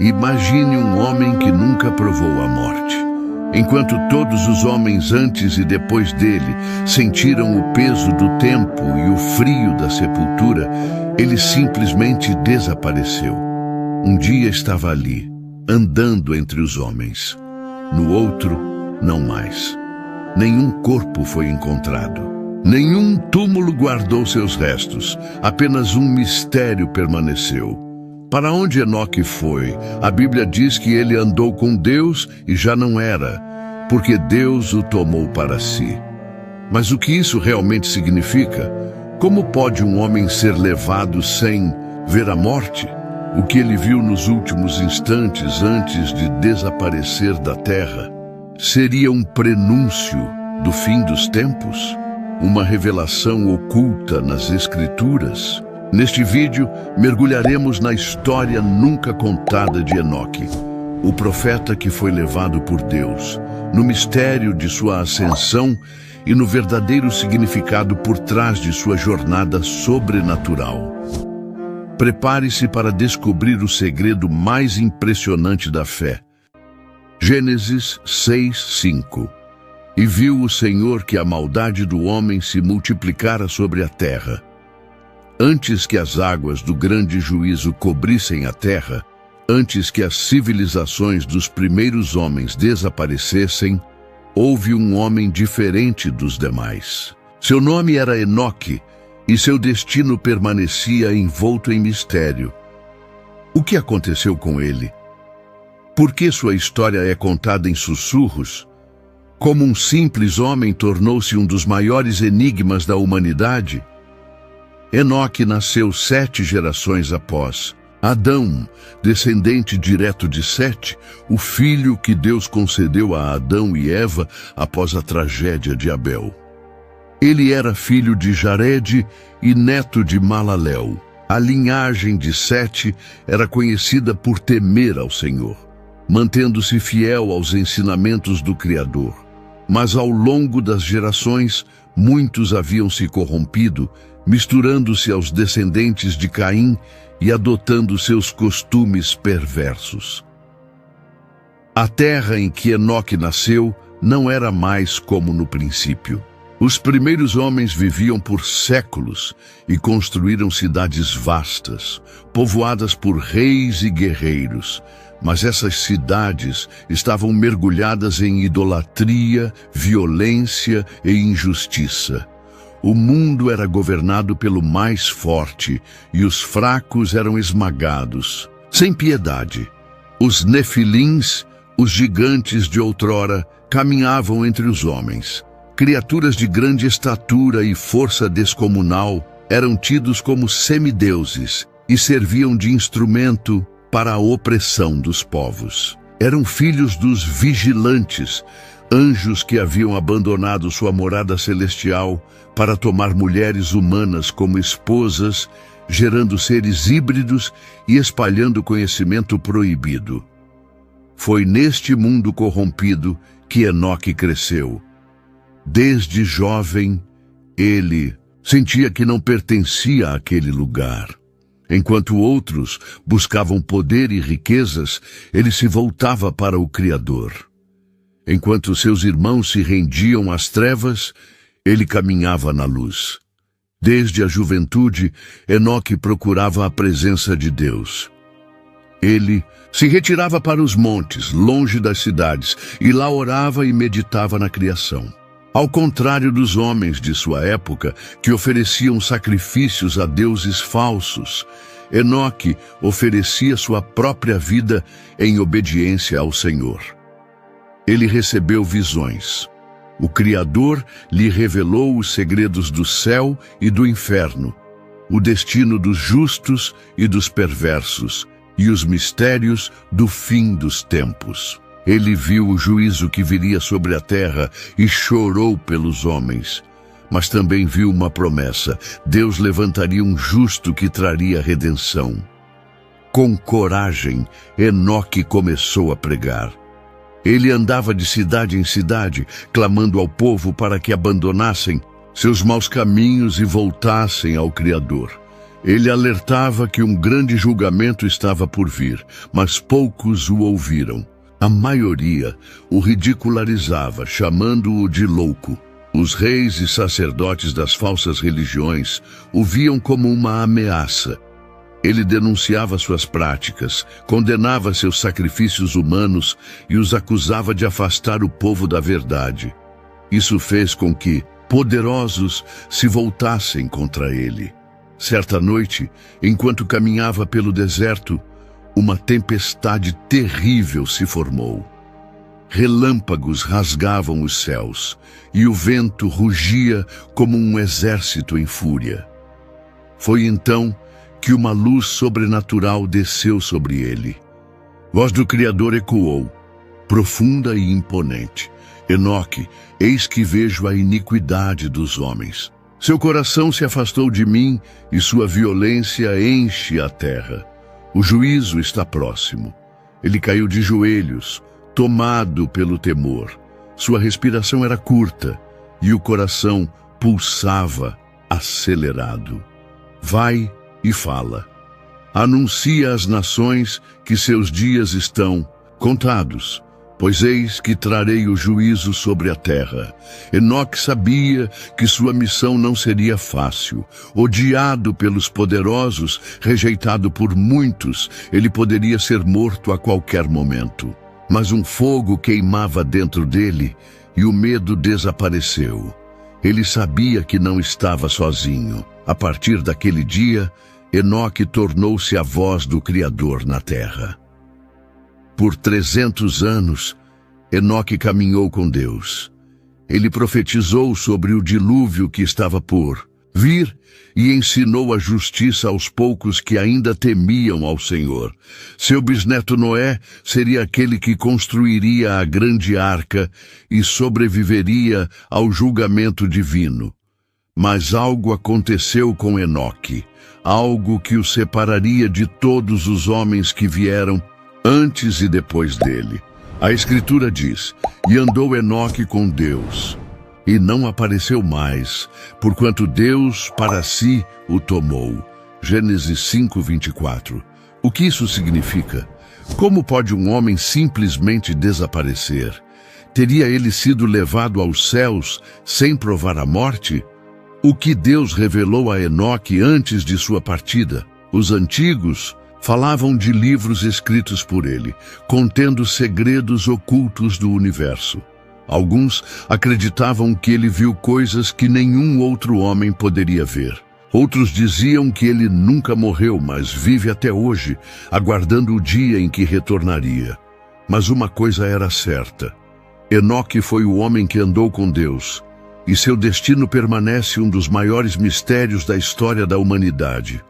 Imagine um homem que nunca provou a morte. Enquanto todos os homens antes e depois dele sentiram o peso do tempo e o frio da sepultura, ele simplesmente desapareceu. Um dia estava ali, andando entre os homens. No outro, não mais. Nenhum corpo foi encontrado. Nenhum túmulo guardou seus restos. Apenas um mistério permaneceu. Para onde Enoque foi? A Bíblia diz que ele andou com Deus e já não era, porque Deus o tomou para si. Mas o que isso realmente significa? Como pode um homem ser levado sem ver a morte? O que ele viu nos últimos instantes antes de desaparecer da terra seria um prenúncio do fim dos tempos? Uma revelação oculta nas Escrituras? Neste vídeo, mergulharemos na história nunca contada de Enoque, o profeta que foi levado por Deus, no mistério de sua ascensão e no verdadeiro significado por trás de sua jornada sobrenatural. Prepare-se para descobrir o segredo mais impressionante da fé. Gênesis 6:5. E viu o Senhor que a maldade do homem se multiplicara sobre a terra. Antes que as águas do grande juízo cobrissem a terra, antes que as civilizações dos primeiros homens desaparecessem, houve um homem diferente dos demais. Seu nome era Enoque, e seu destino permanecia envolto em mistério. O que aconteceu com ele? Por que sua história é contada em sussurros? Como um simples homem tornou-se um dos maiores enigmas da humanidade? Enoque nasceu 7 gerações após Adão, descendente direto de Sete, o filho que Deus concedeu a Adão e Eva após a tragédia de Abel. Ele era filho de Jared e neto de Malalel. A linhagem de Sete era conhecida por temer ao Senhor, mantendo-se fiel aos ensinamentos do Criador. Mas ao longo das gerações, muitos haviam se corrompido, misturando-se aos descendentes de Caim e adotando seus costumes perversos. A terra em que Enoque nasceu não era mais como no princípio. Os primeiros homens viviam por séculos e construíram cidades vastas, povoadas por reis e guerreiros, mas essas cidades estavam mergulhadas em idolatria, violência e injustiça. O mundo era governado pelo mais forte e os fracos eram esmagados, sem piedade. Os nefilins, os gigantes de outrora, caminhavam entre os homens. Criaturas de grande estatura e força descomunal eram tidos como semideuses e serviam de instrumento para a opressão dos povos. Eram filhos dos vigilantes, anjos que haviam abandonado sua morada celestial para tomar mulheres humanas como esposas, gerando seres híbridos e espalhando conhecimento proibido. Foi neste mundo corrompido que Enoque cresceu. Desde jovem, ele sentia que não pertencia àquele lugar. Enquanto outros buscavam poder e riquezas, ele se voltava para o Criador. Enquanto seus irmãos se rendiam às trevas, ele caminhava na luz. Desde a juventude, Enoque procurava a presença de Deus. Ele se retirava para os montes, longe das cidades, e lá orava e meditava na criação. Ao contrário dos homens de sua época, que ofereciam sacrifícios a deuses falsos, Enoque oferecia sua própria vida em obediência ao Senhor. Ele recebeu visões. O Criador lhe revelou os segredos do céu e do inferno, o destino dos justos e dos perversos, e os mistérios do fim dos tempos. Ele viu o juízo que viria sobre a terra e chorou pelos homens. Mas também viu uma promessa: Deus levantaria um justo que traria redenção. Com coragem, Enoque começou a pregar. Ele andava de cidade em cidade, clamando ao povo para que abandonassem seus maus caminhos e voltassem ao Criador. Ele alertava que um grande julgamento estava por vir, mas poucos o ouviram. A maioria o ridicularizava, chamando-o de louco. Os reis e sacerdotes das falsas religiões o viam como uma ameaça. Ele denunciava suas práticas, condenava seus sacrifícios humanos e os acusava de afastar o povo da verdade. Isso fez com que poderosos se voltassem contra ele. Certa noite, enquanto caminhava pelo deserto, uma tempestade terrível se formou. Relâmpagos rasgavam os céus, e o vento rugia como um exército em fúria. Foi então que uma luz sobrenatural desceu sobre ele. Voz do Criador ecoou, profunda e imponente: Enoque, eis que vejo a iniquidade dos homens. Seu coração se afastou de mim e sua violência enche a terra. O juízo está próximo. Ele caiu de joelhos, tomado pelo temor. Sua respiração era curta e o coração pulsava acelerado. Vai e fala. Anuncia às nações que seus dias estão contados, pois eis que trarei o juízo sobre a terra. Enoque sabia que sua missão não seria fácil. Odiado pelos poderosos, rejeitado por muitos, ele poderia ser morto a qualquer momento. Mas um fogo queimava dentro dele e o medo desapareceu. Ele sabia que não estava sozinho. A partir daquele dia, Enoque tornou-se a voz do Criador na terra. Por 300 anos, Enoque caminhou com Deus. Ele profetizou sobre o dilúvio que estava por vir e ensinou a justiça aos poucos que ainda temiam ao Senhor. Seu bisneto Noé seria aquele que construiria a grande arca e sobreviveria ao julgamento divino. Mas algo aconteceu com Enoque, algo que o separaria de todos os homens que vieram antes e depois dele. A Escritura diz: e andou Enoque com Deus, e não apareceu mais, porquanto Deus para si o tomou. Gênesis 5:24. O que isso significa? Como pode um homem simplesmente desaparecer? Teria ele sido levado aos céus sem provar a morte? O que Deus revelou a Enoque antes de sua partida? Os antigos falavam de livros escritos por ele, contendo segredos ocultos do universo. Alguns acreditavam que ele viu coisas que nenhum outro homem poderia ver. Outros diziam que ele nunca morreu, mas vive até hoje, aguardando o dia em que retornaria. Mas uma coisa era certa: Enoque foi o homem que andou com Deus, e seu destino permanece um dos maiores mistérios da história da humanidade.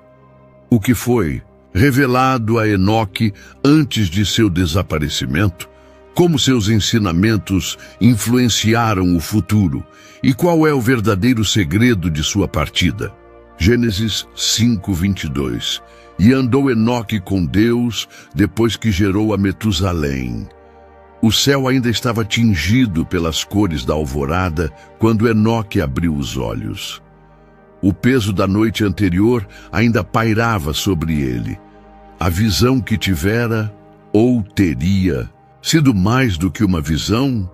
O que foi revelado a Enoque antes de seu desaparecimento, como seus ensinamentos influenciaram o futuro e qual é o verdadeiro segredo de sua partida. Gênesis 5:22. E andou Enoque com Deus depois que gerou a Metusalém. O céu ainda estava tingido pelas cores da alvorada quando Enoque abriu os olhos. O peso da noite anterior ainda pairava sobre ele. A visão que tivera, ou teria, sido mais do que uma visão,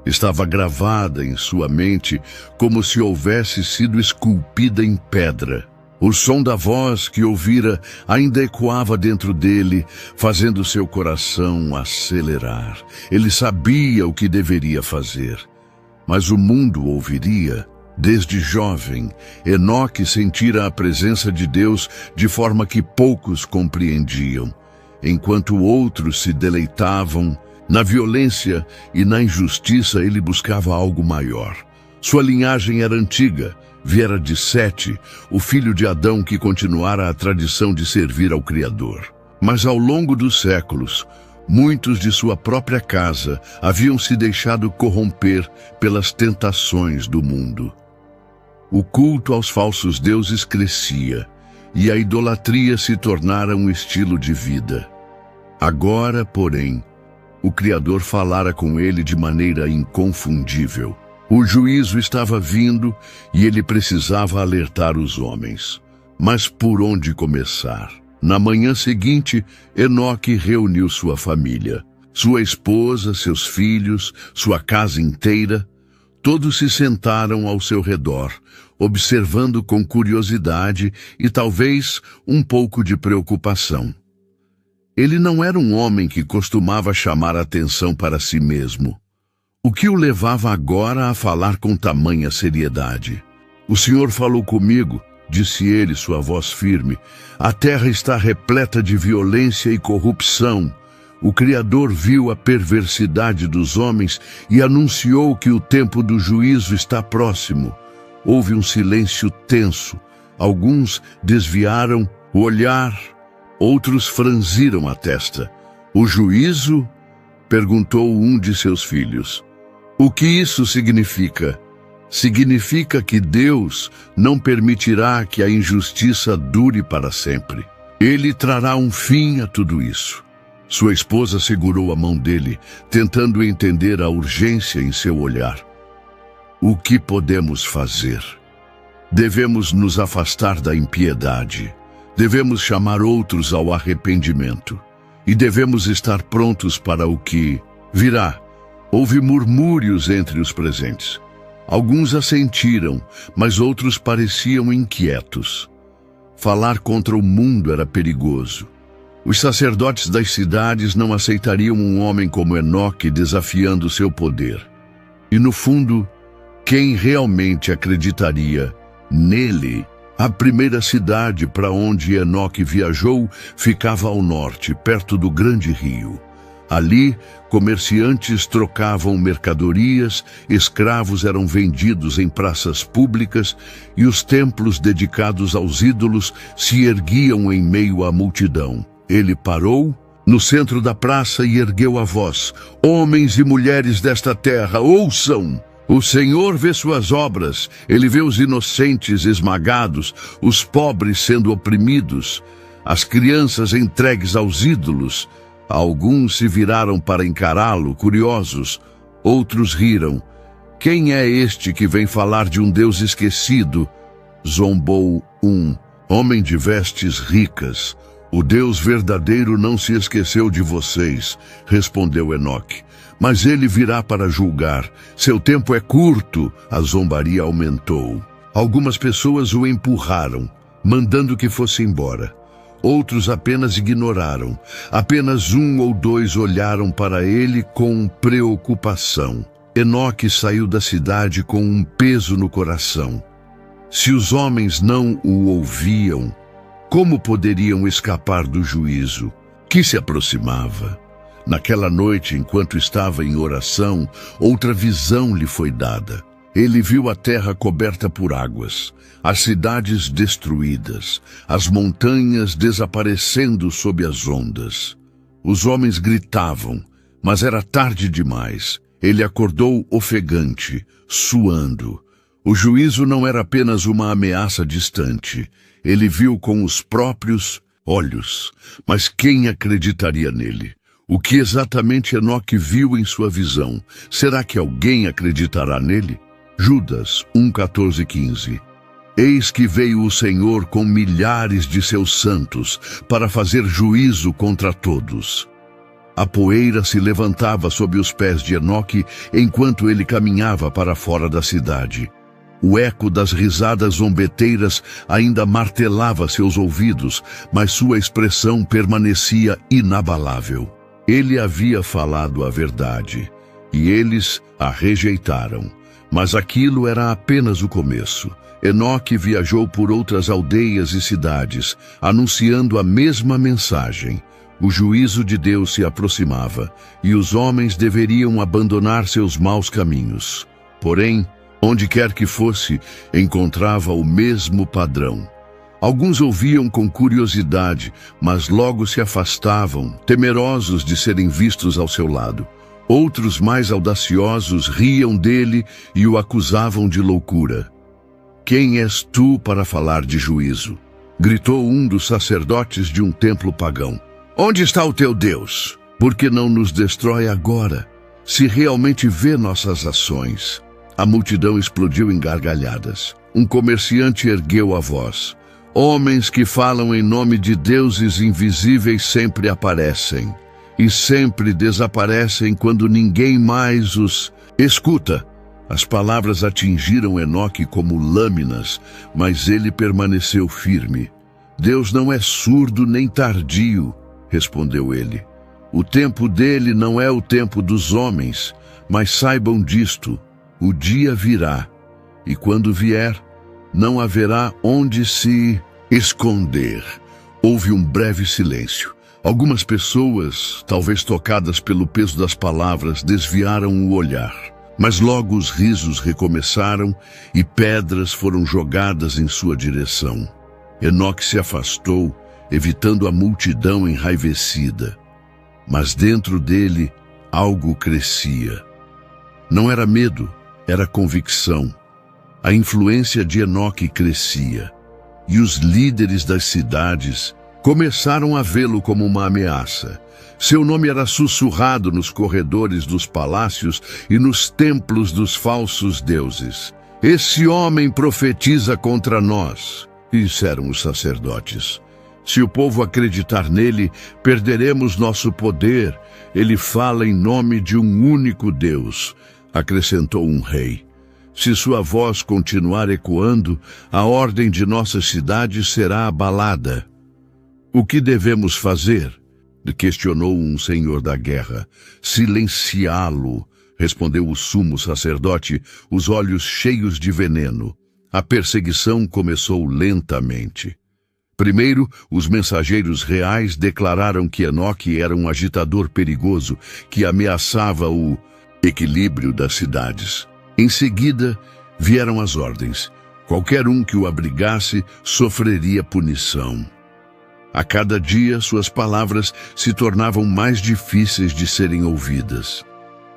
estava gravada em sua mente como se houvesse sido esculpida em pedra. O som da voz que ouvira ainda ecoava dentro dele, fazendo seu coração acelerar. Ele sabia o que deveria fazer, mas o mundo ouviria. Desde jovem, Enoque sentira a presença de Deus de forma que poucos compreendiam, enquanto outros se deleitavam na violência e na injustiça. Ele buscava algo maior. Sua linhagem era antiga, viera de Sete, o filho de Adão que continuara a tradição de servir ao Criador. Mas ao longo dos séculos, muitos de sua própria casa haviam se deixado corromper pelas tentações do mundo. O culto aos falsos deuses crescia, e a idolatria se tornara um estilo de vida. Agora, porém, o Criador falara com ele de maneira inconfundível. O juízo estava vindo e ele precisava alertar os homens. mas por onde começar? Na manhã seguinte, Enoque reuniu sua família, sua esposa, seus filhos, sua casa inteira. Todos se sentaram ao seu redor, observando com curiosidade e talvez um pouco de preocupação. Ele não era um homem que costumava chamar atenção para si mesmo. O que o levava agora a falar com tamanha seriedade? "O Senhor falou comigo", disse ele, sua voz firme. "A terra está repleta de violência e corrupção. O Criador viu a perversidade dos homens e anunciou que o tempo do juízo está próximo." Houve um silêncio tenso. Alguns desviaram o olhar, outros franziram a testa. "O juízo?" perguntou um de seus filhos. "O que isso significa?" "Significa que Deus não permitirá que a injustiça dure para sempre. Ele trará um fim a tudo isso." Sua esposa segurou a mão dele, tentando entender a urgência em seu olhar. "O que podemos fazer? Devemos nos afastar da impiedade. Devemos chamar outros ao arrependimento. E devemos estar prontos para o que virá." Houve murmúrios entre os presentes. Alguns assentiram, mas outros pareciam inquietos. Falar contra o mundo era perigoso. Os sacerdotes das cidades não aceitariam um homem como Enoque desafiando seu poder. E no fundo, quem realmente acreditaria nele? A primeira cidade para onde Enoque viajou ficava ao norte, perto do grande rio. Ali, comerciantes trocavam mercadorias, escravos eram vendidos em praças públicas e os templos dedicados aos ídolos se erguiam em meio à multidão. Ele parou no centro da praça e ergueu a voz: "Homens e mulheres desta terra, ouçam! O Senhor vê suas obras, Ele vê os inocentes esmagados, os pobres sendo oprimidos, as crianças entregues aos ídolos." Alguns se viraram para encará-lo, curiosos. Outros riram. "Quem é este que vem falar de um Deus esquecido?" Zombou um homem de vestes ricas. "O Deus verdadeiro não se esqueceu de vocês", respondeu Enoque. "Mas ele virá para julgar. Seu tempo é curto." A zombaria aumentou. Algumas pessoas o empurraram, mandando que fosse embora. Outros apenas ignoraram. Apenas um ou dois olharam para ele com preocupação. Enoque saiu da cidade com um peso no coração. Se os homens não o ouviam, como poderiam escapar do juízo que se aproximava? Naquela noite, enquanto estava em oração, outra visão lhe foi dada. Ele viu a terra coberta por águas, as cidades destruídas, as montanhas desaparecendo sob as ondas. Os homens gritavam, mas era tarde demais. Ele acordou ofegante, suando. O juízo não era apenas uma ameaça distante. Ele viu com os próprios olhos. Mas quem acreditaria nele? O que exatamente Enoque viu em sua visão? Será que alguém acreditará nele? Judas 1:14-15. Eis que veio o Senhor com milhares de seus santos para fazer juízo contra todos. A poeira se levantava sob os pés de Enoque enquanto ele caminhava para fora da cidade. O eco das risadas zombeteiras ainda martelava seus ouvidos, mas sua expressão permanecia inabalável. Ele havia falado a verdade, e eles a rejeitaram. Mas aquilo era apenas o começo. Enoque viajou por outras aldeias e cidades, anunciando a mesma mensagem. O juízo de Deus se aproximava, e os homens deveriam abandonar seus maus caminhos. Porém, onde quer que fosse, encontrava o mesmo padrão. Alguns ouviam com curiosidade, mas logo se afastavam, temerosos de serem vistos ao seu lado. Outros, mais audaciosos, riam dele e o acusavam de loucura. "Quem és tu para falar de juízo?" gritou um dos sacerdotes de um templo pagão. "Onde está o teu Deus? Por que não nos destrói agora, se realmente vê nossas ações?" A multidão explodiu em gargalhadas. Um comerciante ergueu a voz. Homens que falam em nome de deuses invisíveis sempre aparecem, e sempre desaparecem quando ninguém mais os escuta. As palavras atingiram Enoque como lâminas, mas ele permaneceu firme. Deus não é surdo nem tardio, respondeu ele. O tempo dele não é o tempo dos homens, mas saibam disto, o dia virá, e quando vier, não haverá onde se esconder. Houve um breve silêncio. Algumas pessoas, talvez tocadas pelo peso das palavras, desviaram o olhar. Mas logo os risos recomeçaram e pedras foram jogadas em sua direção. Enoque se afastou, evitando a multidão enraivecida. Mas dentro dele, algo crescia. Não era medo, era convicção. A influência de Enoque crescia, e os líderes das cidades começaram a vê-lo como uma ameaça. Seu nome era sussurrado nos corredores dos palácios e nos templos dos falsos deuses. Esse homem profetiza contra nós, disseram os sacerdotes. Se o povo acreditar nele, perderemos nosso poder. Ele fala em nome de um único Deus, acrescentou um rei. Se sua voz continuar ecoando, a ordem de nossa cidade será abalada. O que devemos fazer? Questionou um senhor da guerra. Silenciá-lo, respondeu o sumo sacerdote, os olhos cheios de veneno. A perseguição começou lentamente. Primeiro, os mensageiros reais declararam que Enoque era um agitador perigoso que ameaçava o equilíbrio das cidades. Em seguida, vieram as ordens. Qualquer um que o abrigasse sofreria punição. A cada dia, suas palavras se tornavam mais difíceis de serem ouvidas.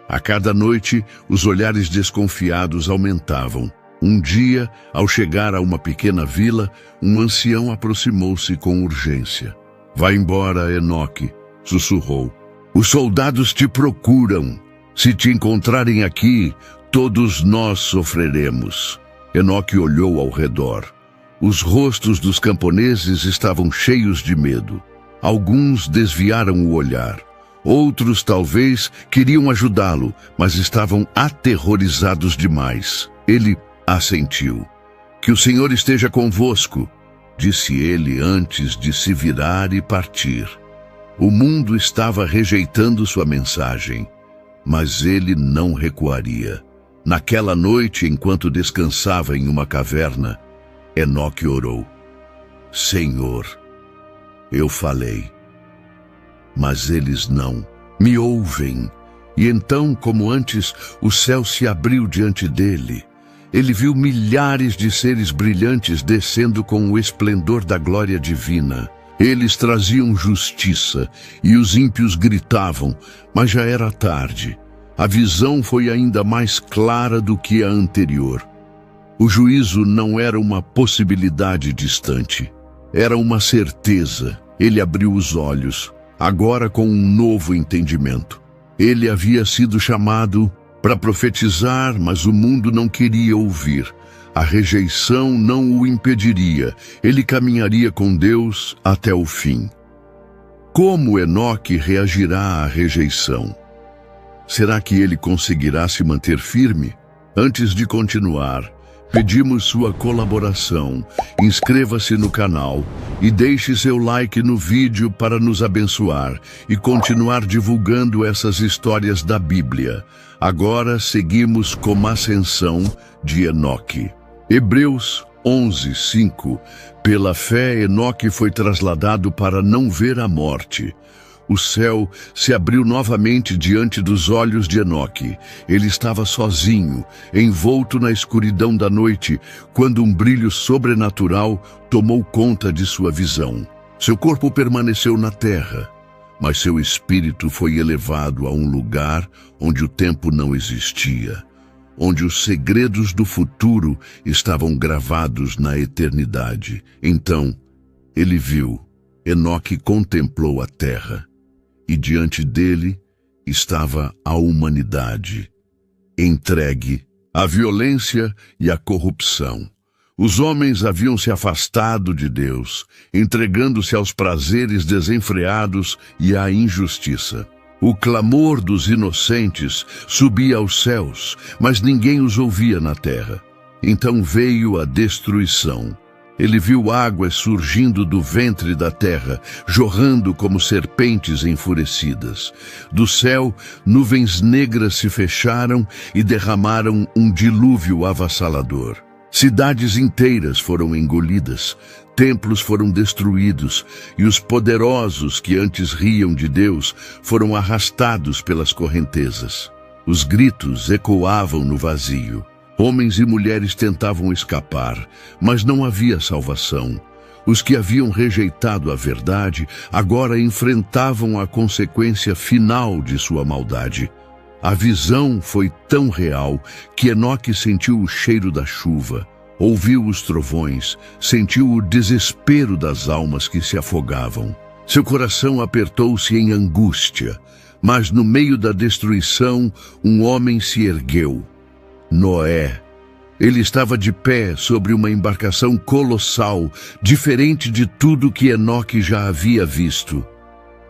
A cada noite, os olhares desconfiados aumentavam. Um dia, ao chegar a uma pequena vila, um ancião aproximou-se com urgência. Vá embora, Enoque, sussurrou. Os soldados te procuram. Se te encontrarem aqui, todos nós sofreremos. Enoque olhou ao redor. Os rostos dos camponeses estavam cheios de medo. Alguns desviaram o olhar. Outros, talvez, queriam ajudá-lo, mas estavam aterrorizados demais. Ele assentiu. Que o Senhor esteja convosco, disse ele antes de se virar e partir. O mundo estava rejeitando sua mensagem, mas ele não recuaria. Naquela noite, enquanto descansava em uma caverna, Enoque orou. Senhor, eu falei, mas eles não me ouvem. E então, como antes, o céu se abriu diante dele. Ele viu milhares de seres brilhantes descendo com o esplendor da glória divina. Eles traziam justiça e os ímpios gritavam, mas já era tarde. A visão foi ainda mais clara do que a anterior. O juízo não era uma possibilidade distante, era uma certeza. Ele abriu os olhos, agora com um novo entendimento. Ele havia sido chamado para profetizar, mas o mundo não queria ouvir. A rejeição não o impediria. Ele caminharia com Deus até o fim. Como Enoque reagirá à rejeição? Será que ele conseguirá se manter firme? Antes de continuar, pedimos sua colaboração. Inscreva-se no canal e deixe seu like no vídeo para nos abençoar e continuar divulgando essas histórias da Bíblia. Agora seguimos com a ascensão de Enoque. Hebreus 11:5. Pela fé, Enoque foi trasladado para não ver a morte. O céu se abriu novamente diante dos olhos de Enoque. Ele estava sozinho, envolto na escuridão da noite, quando um brilho sobrenatural tomou conta de sua visão. Seu corpo permaneceu na terra, mas seu espírito foi elevado a um lugar onde o tempo não existia, onde os segredos do futuro estavam gravados na eternidade. Então, ele viu. Enoque contemplou a terra. E diante dele estava a humanidade, entregue à violência e à corrupção. Os homens haviam se afastado de Deus, entregando-se aos prazeres desenfreados e à injustiça. O clamor dos inocentes subia aos céus, mas ninguém os ouvia na terra. Então veio a destruição. Ele viu águas surgindo do ventre da terra, jorrando como serpentes enfurecidas. Do céu, nuvens negras se fecharam e derramaram um dilúvio avassalador. Cidades inteiras foram engolidas, templos foram destruídos, e os poderosos que antes riam de Deus foram arrastados pelas correntezas. Os gritos ecoavam no vazio. Homens e mulheres tentavam escapar, mas não havia salvação. Os que haviam rejeitado a verdade agora enfrentavam a consequência final de sua maldade. A visão foi tão real que Enoque sentiu o cheiro da chuva, ouviu os trovões, sentiu o desespero das almas que se afogavam. Seu coração apertou-se em angústia, mas no meio da destruição um homem se ergueu. Noé. Ele estava de pé sobre uma embarcação colossal, diferente de tudo que Enoque já havia visto.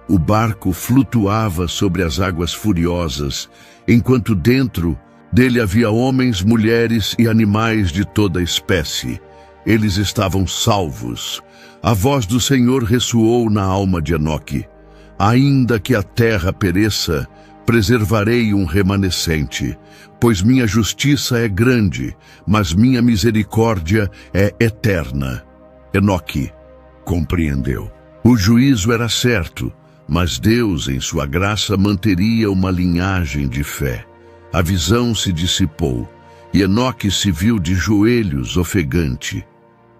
O barco flutuava sobre as águas furiosas, enquanto dentro dele havia homens, mulheres e animais de toda espécie. Eles estavam salvos. A voz do Senhor ressoou na alma de Enoque. Ainda que a terra pereça, preservarei um remanescente, pois minha justiça é grande, mas minha misericórdia é eterna. Enoque compreendeu. O juízo era certo, mas Deus, em sua graça, manteria uma linhagem de fé. A visão se dissipou, e Enoque se viu de joelhos ofegante.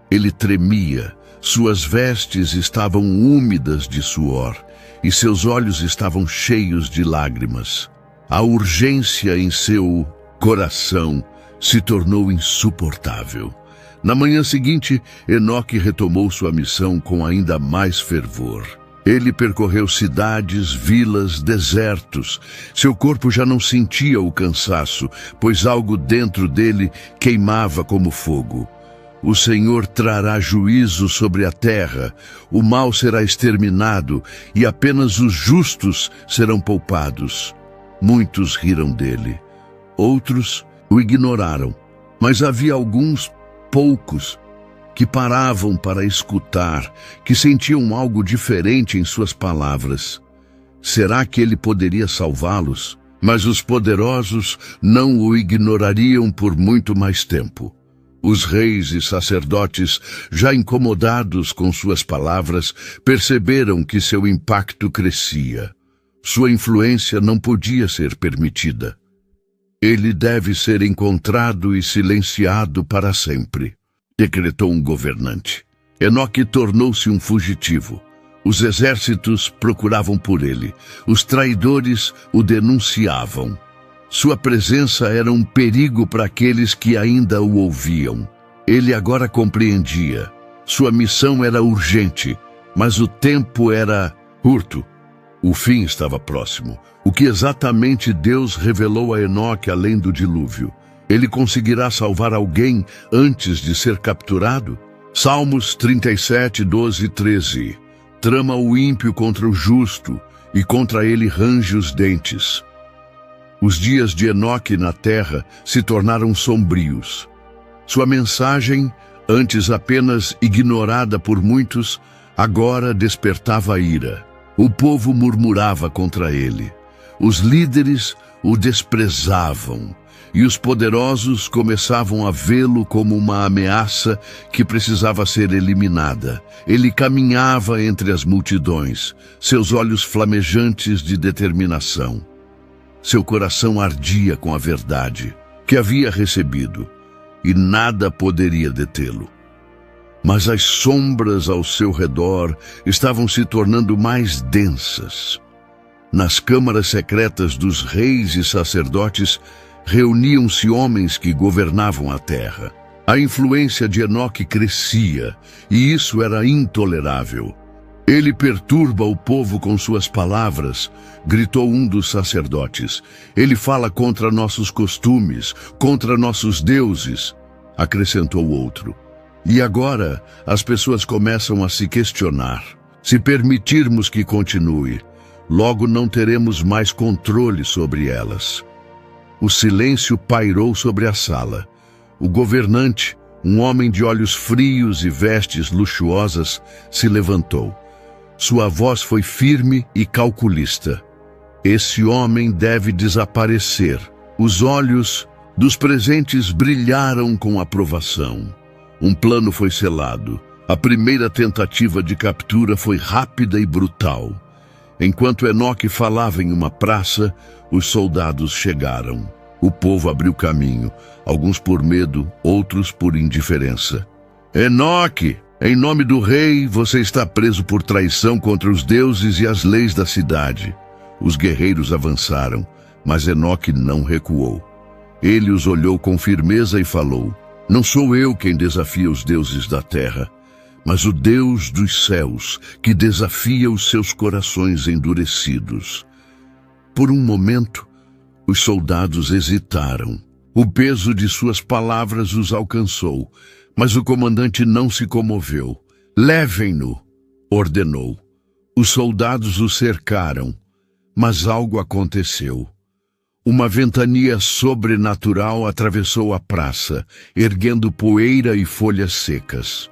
Ele tremia, suas vestes estavam úmidas de suor, e seus olhos estavam cheios de lágrimas. A urgência em seu coração se tornou insuportável. Na manhã seguinte, Enoque retomou sua missão com ainda mais fervor. Ele percorreu cidades, vilas, desertos. Seu corpo já não sentia o cansaço, pois algo dentro dele queimava como fogo. O Senhor trará juízo sobre a terra, o mal será exterminado e apenas os justos serão poupados. Muitos riram dele, outros o ignoraram, mas havia alguns poucos que paravam para escutar, que sentiam algo diferente em suas palavras. Será que ele poderia salvá-los? Mas os poderosos não o ignorariam por muito mais tempo. Os reis e sacerdotes, já incomodados com suas palavras, perceberam que seu impacto crescia. Sua influência não podia ser permitida. Ele deve ser encontrado e silenciado para sempre, decretou um governante. Enoque tornou-se um fugitivo. Os exércitos procuravam por ele. Os traidores o denunciavam. Sua presença era um perigo para aqueles que ainda o ouviam. Ele agora compreendia. Sua missão era urgente, mas o tempo era curto. O fim estava próximo. O que exatamente Deus revelou a Enoque além do dilúvio? Ele conseguirá salvar alguém antes de ser capturado? Salmos 37, 12 e 13. Trama o ímpio contra o justo, e contra ele range os dentes. Os dias de Enoque na terra se tornaram sombrios. Sua mensagem, antes apenas ignorada por muitos, agora despertava ira. O povo murmurava contra ele. Os líderes o desprezavam, e os poderosos começavam a vê-lo como uma ameaça que precisava ser eliminada. Ele caminhava entre as multidões, seus olhos flamejantes de determinação. Seu coração ardia com a verdade que havia recebido, e nada poderia detê-lo. Mas as sombras ao seu redor estavam se tornando mais densas. Nas câmaras secretas dos reis e sacerdotes, reuniam-se homens que governavam a terra. A influência de Enoque crescia, e isso era intolerável. Ele perturba o povo com suas palavras, gritou um dos sacerdotes. Ele fala contra nossos costumes, contra nossos deuses, acrescentou outro. E agora as pessoas começam a se questionar. Se permitirmos que continue, logo não teremos mais controle sobre elas. O silêncio pairou sobre a sala. O governante, um homem de olhos frios e vestes luxuosas, se levantou. Sua voz foi firme e calculista. Esse homem deve desaparecer. Os olhos dos presentes brilharam com aprovação. Um plano foi selado. A primeira tentativa de captura foi rápida e brutal. Enquanto Enoque falava em uma praça, os soldados chegaram. O povo abriu caminho, alguns por medo, outros por indiferença. Enoque, em nome do rei, você está preso por traição contra os deuses e as leis da cidade. Os guerreiros avançaram, mas Enoque não recuou. Ele os olhou com firmeza e falou: Não sou eu quem desafia os deuses da terra, mas o Deus dos céus, que desafia os seus corações endurecidos. Por um momento, os soldados hesitaram. O peso de suas palavras os alcançou, mas o comandante não se comoveu. Levem-no, ordenou. Os soldados o cercaram, mas algo aconteceu. Uma ventania sobrenatural atravessou a praça, erguendo poeira e folhas secas.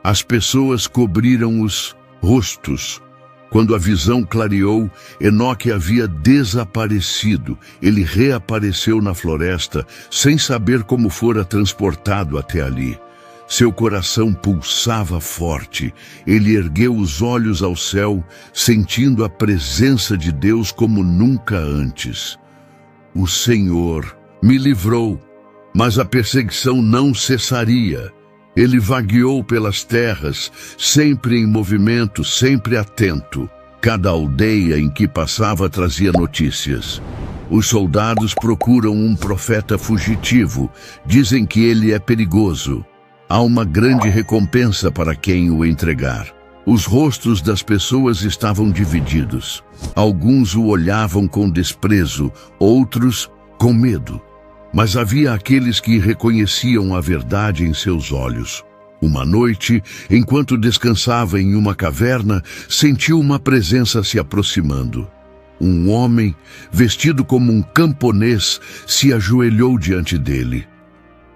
As pessoas cobriram os rostos. Quando a visão clareou, Enoque havia desaparecido. Ele reapareceu na floresta, sem saber como fora transportado até ali. Seu coração pulsava forte. Ele ergueu os olhos ao céu, sentindo a presença de Deus como nunca antes. O Senhor me livrou, mas a perseguição não cessaria. Ele vagueou pelas terras, sempre em movimento, sempre atento. Cada aldeia em que passava trazia notícias. Os soldados procuram um profeta fugitivo. Dizem que ele é perigoso. Há uma grande recompensa para quem o entregar. Os rostos das pessoas estavam divididos. Alguns o olhavam com desprezo, outros com medo. Mas havia aqueles que reconheciam a verdade em seus olhos. Uma noite, enquanto descansava em uma caverna, sentiu uma presença se aproximando. Um homem, vestido como um camponês, se ajoelhou diante dele.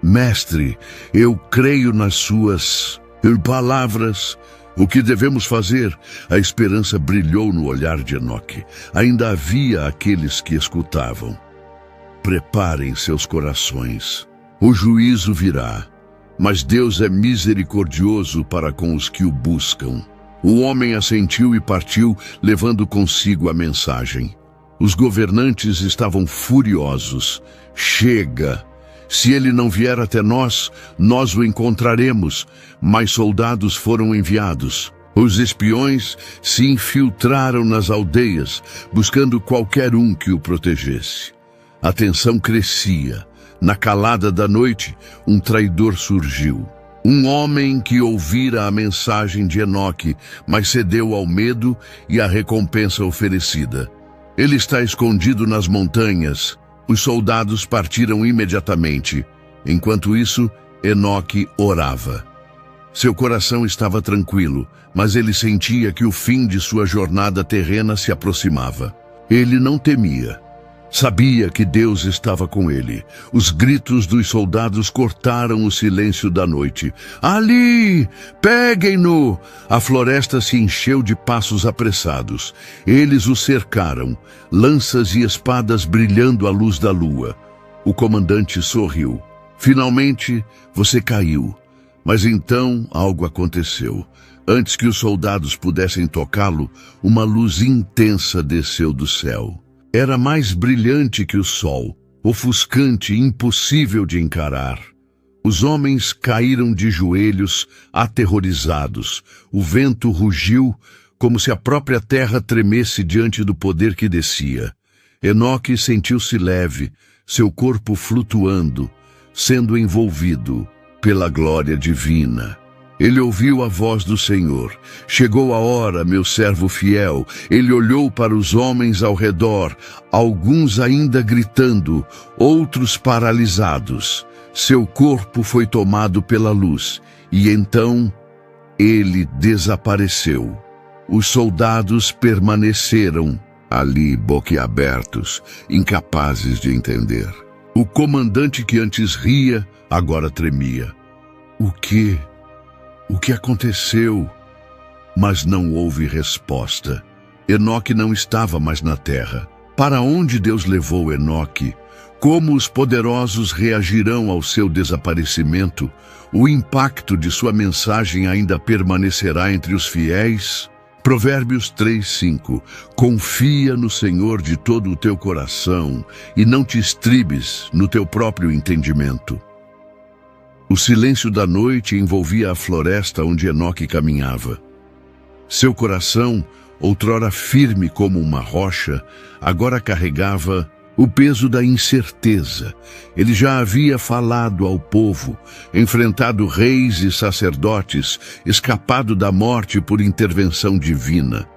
Mestre, eu creio nas suas palavras. O que devemos fazer? A esperança brilhou no olhar de Enoque. Ainda havia aqueles que escutavam. Preparem seus corações. O juízo virá, mas Deus é misericordioso para com os que o buscam. O homem assentiu e partiu, levando consigo a mensagem. Os governantes estavam furiosos. Chega! Se ele não vier até nós, nós o encontraremos. Mais soldados foram enviados. Os espiões se infiltraram nas aldeias, buscando qualquer um que o protegesse. A tensão crescia. Na calada da noite, um traidor surgiu. Um homem que ouvira a mensagem de Enoque, mas cedeu ao medo e à recompensa oferecida. Ele está escondido nas montanhas. Os soldados partiram imediatamente. Enquanto isso, Enoque orava. Seu coração estava tranquilo, mas ele sentia que o fim de sua jornada terrena se aproximava. Ele não temia. Sabia que Deus estava com ele. Os gritos dos soldados cortaram o silêncio da noite. Ali! Peguem-no! A floresta se encheu de passos apressados. Eles o cercaram, lanças e espadas brilhando à luz da lua. O comandante sorriu. Finalmente, você caiu. Mas então algo aconteceu. Antes que os soldados pudessem tocá-lo, uma luz intensa desceu do céu. Era mais brilhante que o sol, ofuscante e impossível de encarar. Os homens caíram de joelhos, aterrorizados. O vento rugiu, como se a própria terra tremesse diante do poder que descia. Enoque sentiu-se leve, seu corpo flutuando, sendo envolvido pela glória divina. Ele ouviu a voz do Senhor. Chegou a hora, meu servo fiel. Ele olhou para os homens ao redor, alguns ainda gritando, outros paralisados. Seu corpo foi tomado pela luz, E então ele desapareceu. Os soldados permaneceram ali boquiabertos, incapazes de entender. O comandante que antes ria, agora tremia. O que aconteceu? Mas não houve resposta. Enoque não estava mais na terra. Para onde Deus levou Enoque? Como os poderosos reagirão ao seu desaparecimento? O impacto de sua mensagem ainda permanecerá entre os fiéis? Provérbios 3:5. Confia no Senhor de todo o teu coração e não te estribes no teu próprio entendimento. O silêncio da noite envolvia a floresta onde Enoque caminhava. Seu coração, outrora firme como uma rocha, agora carregava o peso da incerteza. Ele já havia falado ao povo, enfrentado reis e sacerdotes, escapado da morte por intervenção divina.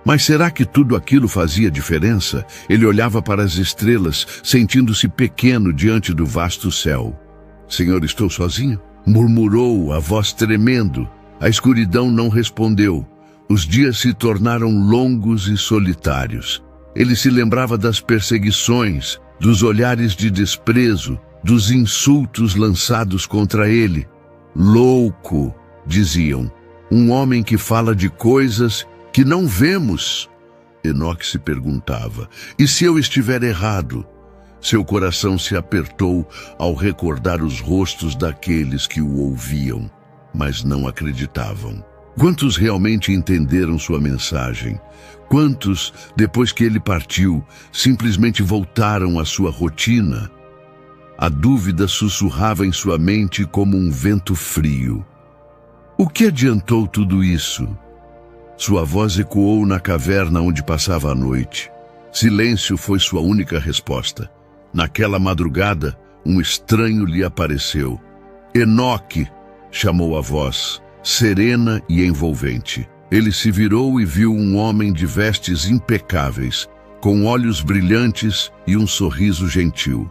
Mas será que tudo aquilo fazia diferença? Ele olhava para as estrelas, sentindo-se pequeno diante do vasto céu. Senhor, estou sozinho? Murmurou, a voz tremendo. A escuridão não respondeu. Os dias se tornaram longos e solitários. Ele se lembrava das perseguições, dos olhares de desprezo, dos insultos lançados contra ele. Louco, diziam, um homem que fala de coisas que não vemos. Enoque se perguntava, e se eu estiver errado? Seu coração se apertou ao recordar os rostos daqueles que o ouviam, mas não acreditavam. Quantos realmente entenderam sua mensagem? Quantos, depois que ele partiu, simplesmente voltaram à sua rotina? A dúvida sussurrava em sua mente como um vento frio. O que adiantou tudo isso? Sua voz ecoou na caverna onde passava a noite. Silêncio foi sua única resposta. Naquela madrugada, um estranho lhe apareceu. Enoque, chamou a voz, serena e envolvente. Ele se virou e viu um homem de vestes impecáveis, com olhos brilhantes e um sorriso gentil.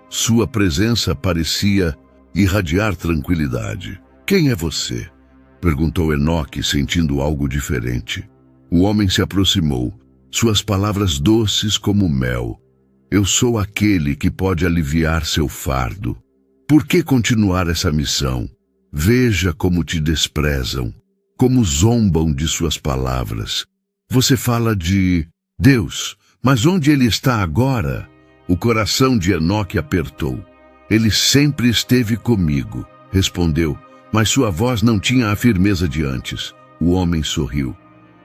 Sua presença parecia irradiar tranquilidade. Quem é você? Perguntou Enoque, sentindo algo diferente. O homem se aproximou, suas palavras doces como mel. Eu sou aquele que pode aliviar seu fardo. Por que continuar essa missão? Veja como te desprezam, como zombam de suas palavras. Você fala de Deus, mas onde ele está agora? O coração de Enoque apertou. Ele sempre esteve comigo, respondeu, mas sua voz não tinha a firmeza de antes. O homem sorriu.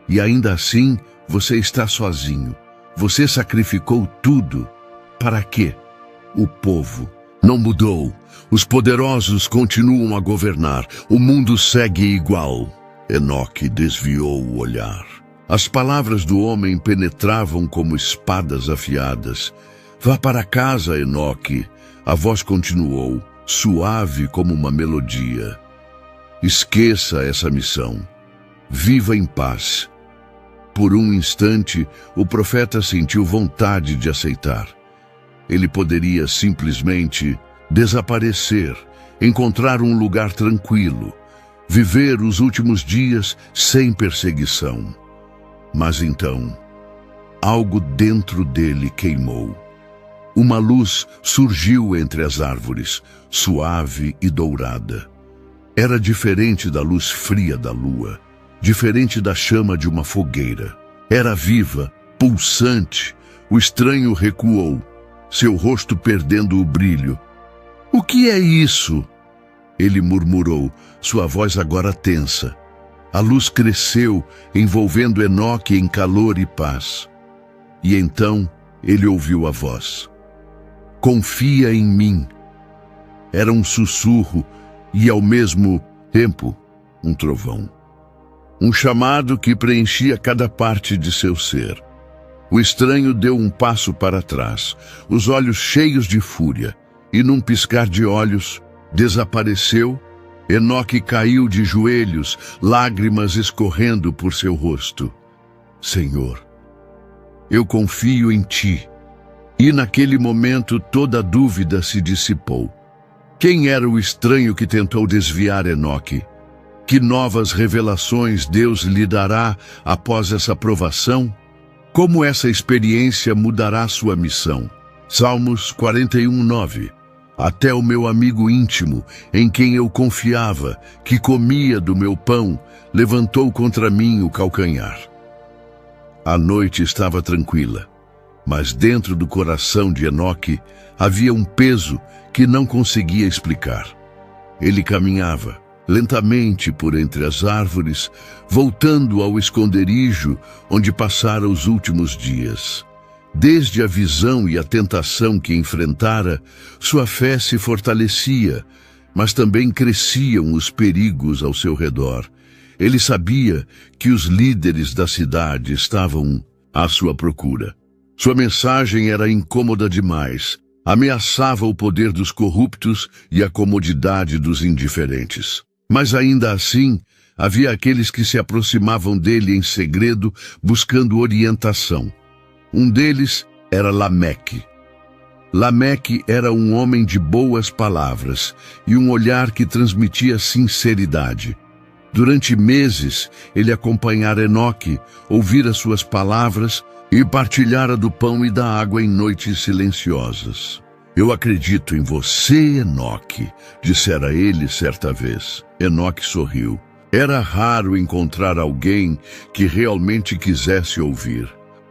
E ainda assim, você está sozinho. Você sacrificou tudo. Para quê? O povo não mudou. Os poderosos continuam a governar. O mundo segue igual. Enoque desviou o olhar. As palavras do homem penetravam como espadas afiadas. Vá para casa, Enoque. A voz continuou, suave como uma melodia. Esqueça essa missão. Viva em paz. Por um instante, o profeta sentiu vontade de aceitar. Ele poderia simplesmente desaparecer, encontrar um lugar tranquilo, viver os últimos dias sem perseguição. Mas então, algo dentro dele queimou. Uma luz surgiu entre as árvores, suave e dourada. Era diferente da luz fria da lua, diferente da chama de uma fogueira. Era viva, pulsante. O estranho recuou, seu rosto perdendo o brilho. O que é isso? Ele murmurou, sua voz agora tensa. A luz cresceu, envolvendo Enoque em calor e paz. E então ele ouviu a voz. Confia em mim. Era um sussurro e, ao mesmo tempo, um trovão. Um chamado que preenchia cada parte de seu ser. O estranho deu um passo para trás, os olhos cheios de fúria, e num piscar de olhos, desapareceu. Enoque caiu de joelhos, lágrimas escorrendo por seu rosto. Senhor, eu confio em ti. E naquele momento toda dúvida se dissipou. Quem era o estranho que tentou desviar Enoque? Que novas revelações Deus lhe dará após essa provação? Como essa experiência mudará sua missão? Salmos 41:9. Até o meu amigo íntimo, em quem eu confiava, que comia do meu pão, levantou contra mim o calcanhar. A noite estava tranquila, mas dentro do coração de Enoque havia um peso que não conseguia explicar. Ele caminhava lentamente por entre as árvores, voltando ao esconderijo onde passara os últimos dias. Desde a visão e a tentação que enfrentara, sua fé se fortalecia, mas também cresciam os perigos ao seu redor. Ele sabia que os líderes da cidade estavam à sua procura. Sua mensagem era incômoda demais, ameaçava o poder dos corruptos e a comodidade dos indiferentes. Mas ainda assim, havia aqueles que se aproximavam dele em segredo, buscando orientação. Um deles era Lameque. Lameque era um homem de boas palavras e um olhar que transmitia sinceridade. Durante meses, ele acompanhara Enoque, ouvira suas palavras e partilhara do pão e da água em noites silenciosas. Eu acredito em você, Enoque, dissera ele certa vez. Enoque sorriu. Era raro encontrar alguém que realmente quisesse ouvir.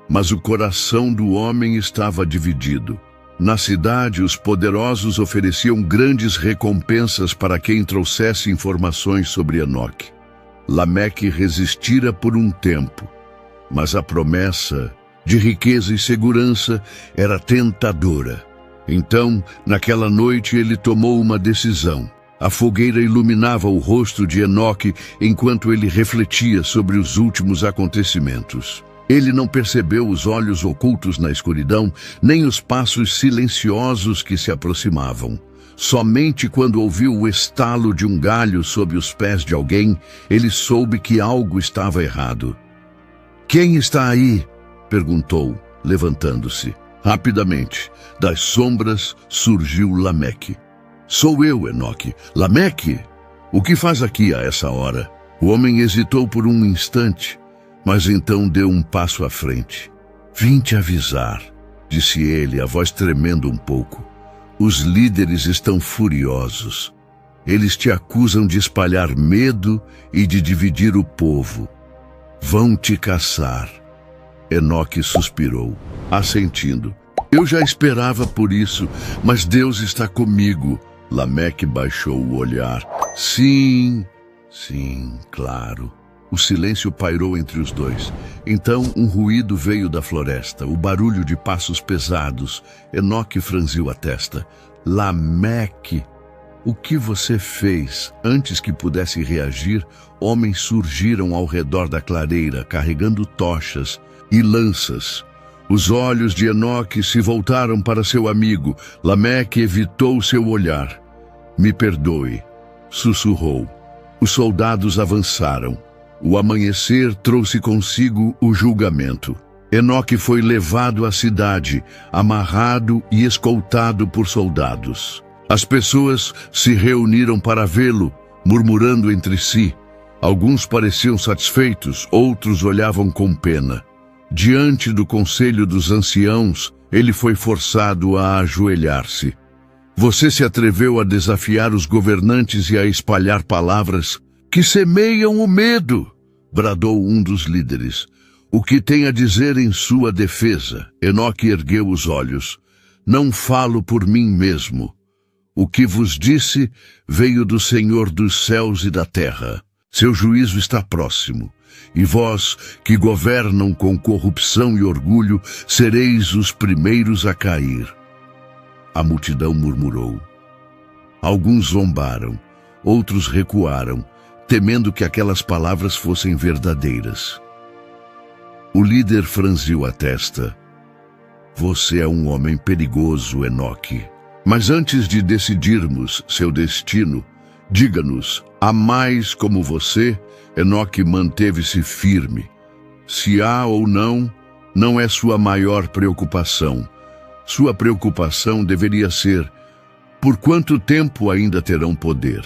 Mas o coração do homem estava dividido. Na cidade, os poderosos ofereciam grandes recompensas para quem trouxesse informações sobre Enoque. Lameque resistira por um tempo, mas a promessa de riqueza e segurança era tentadora. Então, naquela noite, ele tomou uma decisão. A fogueira iluminava o rosto de Enoque enquanto ele refletia sobre os últimos acontecimentos. Ele não percebeu os olhos ocultos na escuridão, nem os passos silenciosos que se aproximavam. Somente quando ouviu o estalo de um galho sob os pés de alguém, ele soube que algo estava errado. "Quem está aí?" perguntou, levantando-se. Rapidamente, das sombras surgiu Lameque. "Sou eu, Enoque." "Lameque? O que faz aqui a essa hora?" O homem hesitou por um instante, mas então deu um passo à frente. "Vim te avisar", disse ele, a voz tremendo um pouco. "Os líderes estão furiosos. Eles te acusam de espalhar medo e de dividir o povo. Vão te caçar." Enoque suspirou, assentindo. "Eu já esperava por isso, mas Deus está comigo." Lameque baixou o olhar. Sim, claro." O silêncio pairou entre os dois. Então um ruído veio da floresta, o barulho de passos pesados. Enoque franziu a testa. "Lameque, o que você fez?" Antes que pudesse reagir, homens surgiram ao redor da clareira, carregando tochas e lanças. Os olhos de Enoque se voltaram para seu amigo. Lameque evitou seu olhar. "Me perdoe", sussurrou. Os soldados avançaram. O amanhecer trouxe consigo o julgamento. Enoque foi levado à cidade, amarrado e escoltado por soldados. As pessoas se reuniram para vê-lo, murmurando entre si. Alguns pareciam satisfeitos, outros olhavam com pena. Diante do conselho dos anciãos, ele foi forçado a ajoelhar-se. "Você se atreveu a desafiar os governantes e a espalhar palavras que semeiam o medo", bradou um dos líderes. "O que tem a dizer em sua defesa?" Enoque ergueu os olhos. "Não falo por mim mesmo. O que vos disse veio do Senhor dos céus e da terra. Seu juízo está próximo. E vós, que governam com corrupção e orgulho, sereis os primeiros a cair." A multidão murmurou. Alguns zombaram, outros recuaram, temendo que aquelas palavras fossem verdadeiras. O líder franziu a testa. "Você é um homem perigoso, Enoque. Mas antes de decidirmos seu destino, diga-nos, há mais como você?" Enoque manteve-se firme. "Se há ou não, não é sua maior preocupação. Sua preocupação deveria ser: por quanto tempo ainda terão poder?"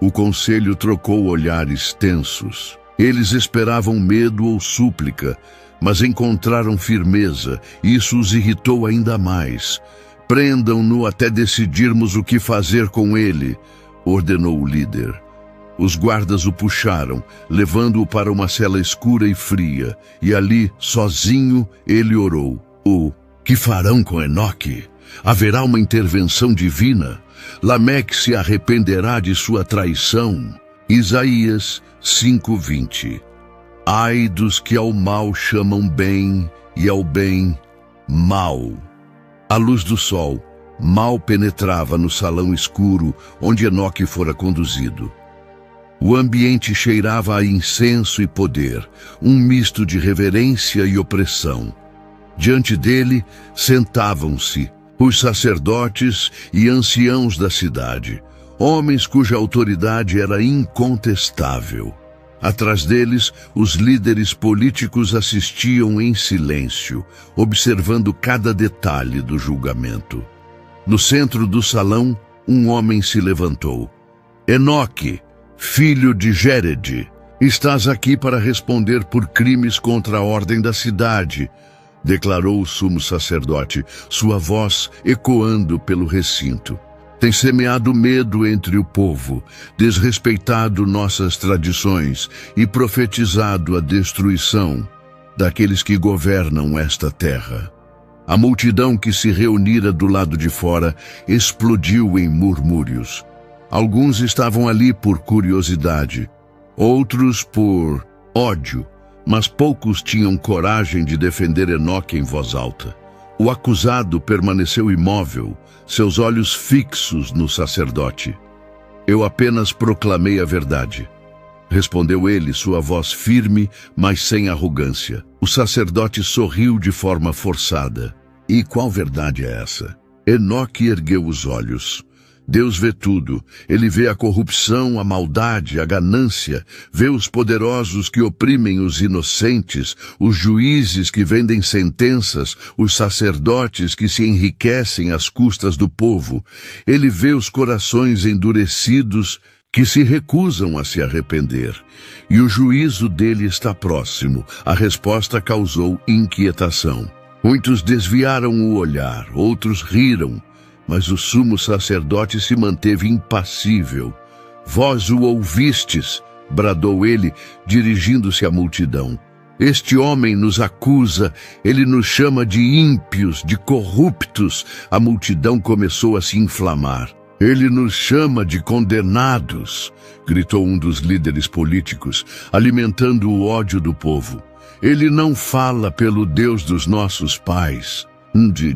O conselho trocou olhares tensos. Eles esperavam medo ou súplica, mas encontraram firmeza, e isso os irritou ainda mais. Prendam-no até decidirmos o que fazer com ele, ordenou o líder. Os guardas o puxaram, levando-o para uma cela escura e fria, e ali, sozinho, ele orou. O que farão com Enoque? Haverá uma intervenção divina? Lameque se arrependerá de sua traição? Isaías 5:20. Ai dos que ao mal chamam bem e ao bem mal. A luz do sol mal penetrava no salão escuro onde Enoque fora conduzido. O ambiente cheirava a incenso e poder, um misto de reverência e opressão. Diante dele sentavam-se os sacerdotes e anciãos da cidade, homens cuja autoridade era incontestável. Atrás deles, os líderes políticos assistiam em silêncio, observando cada detalhe do julgamento. No centro do salão, um homem se levantou. Enoque, filho de Jered, estás aqui para responder por crimes contra a ordem da cidade, declarou o sumo sacerdote, sua voz ecoando pelo recinto. Tem semeado medo entre o povo, desrespeitado nossas tradições e profetizado a destruição daqueles que governam esta terra. A multidão que se reunira do lado de fora explodiu em murmúrios. Alguns estavam ali por curiosidade, outros por ódio, mas poucos tinham coragem de defender Enoque em voz alta. O acusado permaneceu imóvel, seus olhos fixos no sacerdote. Eu apenas proclamei a verdade, respondeu ele, sua voz firme, mas sem arrogância. O sacerdote sorriu de forma forçada. E qual verdade é essa? Enoque ergueu os olhos. Deus vê tudo. Ele vê a corrupção, a maldade, a ganância, vê os poderosos que oprimem os inocentes, os juízes que vendem sentenças, os sacerdotes que se enriquecem às custas do povo. Ele vê os corações endurecidos que se recusam a se arrepender. E o juízo dele está próximo. A resposta causou inquietação. Muitos desviaram o olhar, outros riram. Mas o sumo sacerdote se manteve impassível. Vós o ouvistes, bradou ele, dirigindo-se à multidão. Este homem nos acusa, ele nos chama de ímpios, de corruptos. A multidão começou a se inflamar. Ele nos chama de condenados, gritou um dos líderes políticos, alimentando o ódio do povo. Ele não fala pelo Deus dos nossos pais,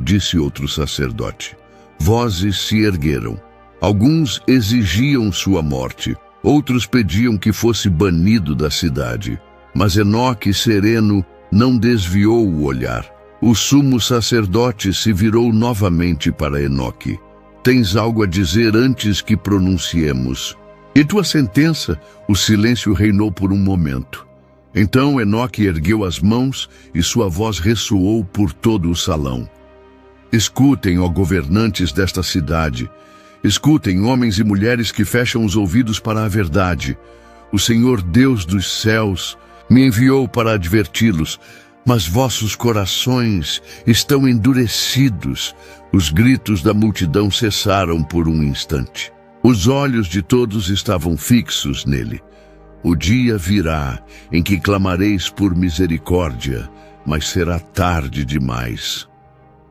disse outro sacerdote. Vozes se ergueram. Alguns exigiam sua morte, outros pediam que fosse banido da cidade. Mas Enoque, sereno, não desviou o olhar. O sumo sacerdote se virou novamente para Enoque. Tens algo a dizer antes que pronunciemos? E tua sentença? O silêncio reinou por um momento. Então Enoque ergueu as mãos e sua voz ressoou por todo o salão. Escutem, ó governantes desta cidade. Escutem, homens e mulheres que fecham os ouvidos para a verdade. O Senhor Deus dos céus me enviou para adverti-los, mas vossos corações estão endurecidos. Os gritos da multidão cessaram por um instante. Os olhos de todos estavam fixos nele. O dia virá em que clamareis por misericórdia, mas será tarde demais.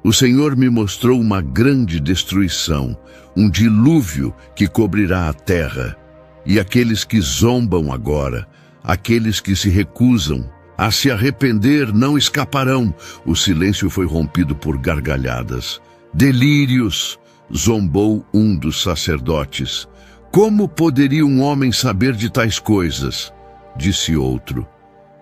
O Senhor me mostrou uma grande destruição, um dilúvio que cobrirá a terra. E aqueles que zombam agora, aqueles que se recusam a se arrepender, não escaparão. O silêncio foi rompido por gargalhadas. Delírios, zombou um dos sacerdotes. Como poderia um homem saber de tais coisas? Disse outro.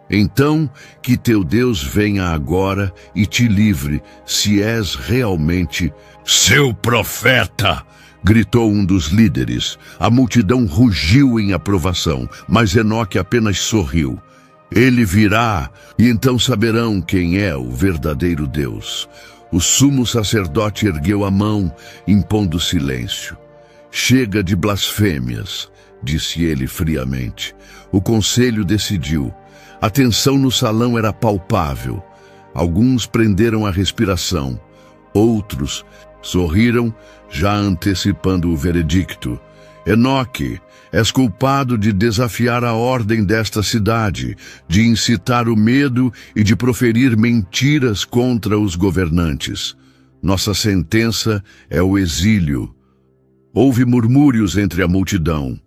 Então, que teu Deus venha agora e te livre, se és realmente seu profeta, gritou um dos líderes. A multidão rugiu em aprovação, mas Enoque apenas sorriu. Ele virá, e então saberão quem é o verdadeiro Deus. O sumo sacerdote ergueu a mão, impondo silêncio. Chega de blasfêmias, disse ele friamente. O conselho decidiu. A tensão no salão era palpável. Alguns prenderam a respiração. Outros sorriram, já antecipando o veredicto. Enoque, és culpado de desafiar a ordem desta cidade, de incitar o medo e de proferir mentiras contra os governantes. Nossa sentença é o exílio. Houve murmúrios entre a multidão.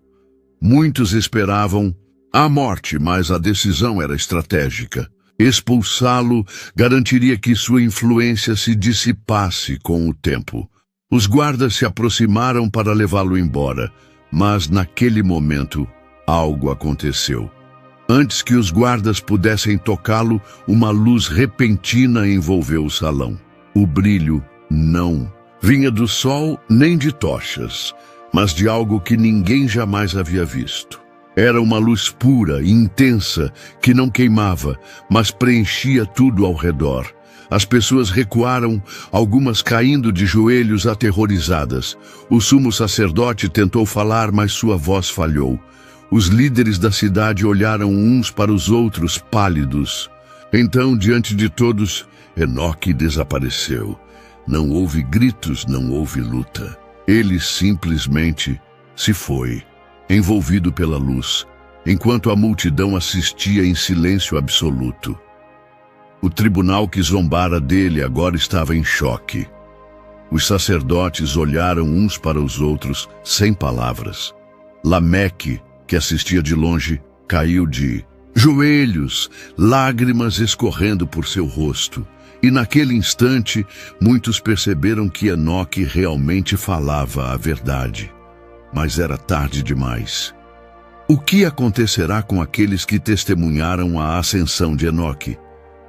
Muitos esperavam a morte, mas a decisão era estratégica. Expulsá-lo garantiria que sua influência se dissipasse com o tempo. Os guardas se aproximaram para levá-lo embora, mas naquele momento algo aconteceu. Antes que os guardas pudessem tocá-lo, uma luz repentina envolveu o salão. O brilho não vinha do sol nem de tochas, mas de algo que ninguém jamais havia visto. Era uma luz pura e intensa que não queimava, mas preenchia tudo ao redor. As pessoas recuaram, algumas caindo de joelhos aterrorizadas. O sumo sacerdote tentou falar, mas sua voz falhou. Os líderes da cidade olharam uns para os outros, pálidos. Então, diante de todos, Enoque desapareceu. Não houve gritos, não houve luta. Ele simplesmente se foi, envolvido pela luz, enquanto a multidão assistia em silêncio absoluto. O tribunal que zombara dele agora estava em choque. Os sacerdotes olharam uns para os outros, sem palavras. Lameque, que assistia de longe, caiu de joelhos, lágrimas escorrendo por seu rosto. E naquele instante, muitos perceberam que Enoque realmente falava a verdade. Mas era tarde demais. O que acontecerá com aqueles que testemunharam a ascensão de Enoque?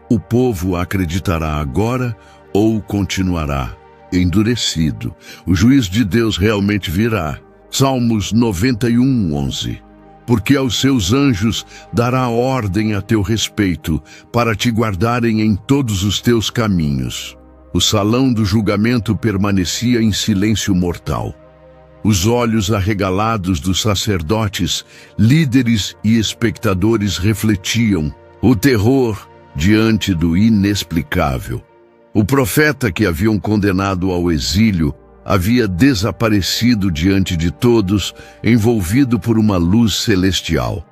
O povo acreditará agora ou continuará endurecido? O juízo de Deus realmente virá. Salmos 91:11. Porque aos seus anjos dará ordem a teu respeito, para te guardarem em todos os teus caminhos. O salão do julgamento permanecia em silêncio mortal. Os olhos arregalados dos sacerdotes, líderes e espectadores refletiam o terror diante do inexplicável. O profeta que haviam condenado ao exílio havia desaparecido diante de todos, envolvido por uma luz celestial.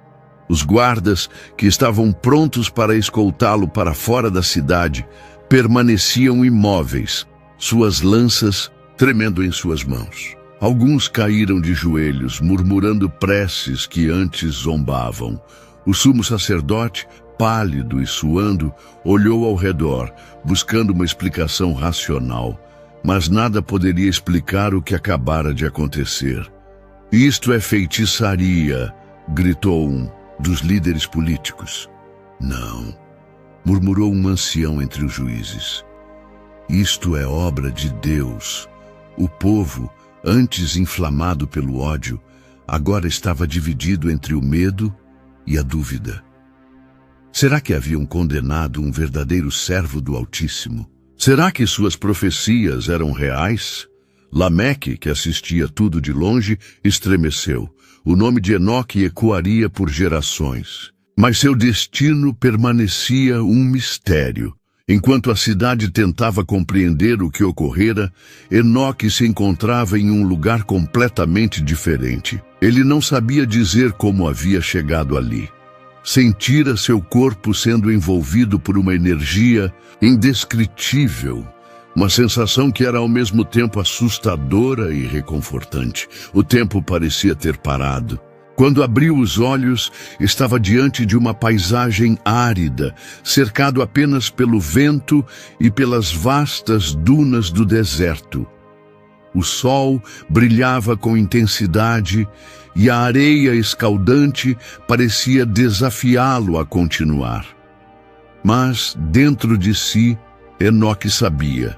Os guardas, que estavam prontos para escoltá-lo para fora da cidade, permaneciam imóveis, suas lanças tremendo em suas mãos. Alguns caíram de joelhos, murmurando preces que antes zombavam. O sumo sacerdote, pálido e suando, olhou ao redor, buscando uma explicação racional. Mas nada poderia explicar o que acabara de acontecer. Isto é feitiçaria, gritou um dos líderes políticos. Não, murmurou um ancião entre os juízes. Isto é obra de Deus. O povo, antes inflamado pelo ódio, agora estava dividido entre o medo e a dúvida. Será que haviam condenado um verdadeiro servo do Altíssimo? Será que suas profecias eram reais? Lameque, que assistia tudo de longe, estremeceu. O nome de Enoque ecoaria por gerações. Mas seu destino permanecia um mistério. Enquanto a cidade tentava compreender o que ocorrera, Enoque se encontrava em um lugar completamente diferente. Ele não sabia dizer como havia chegado ali. Sentira seu corpo sendo envolvido por uma energia indescritível, uma sensação que era ao mesmo tempo assustadora e reconfortante. O tempo parecia ter parado. Quando abriu os olhos, estava diante de uma paisagem árida, cercado apenas pelo vento e pelas vastas dunas do deserto. O sol brilhava com intensidade e a areia escaldante parecia desafiá-lo a continuar. Mas, dentro de si, Enoque sabia.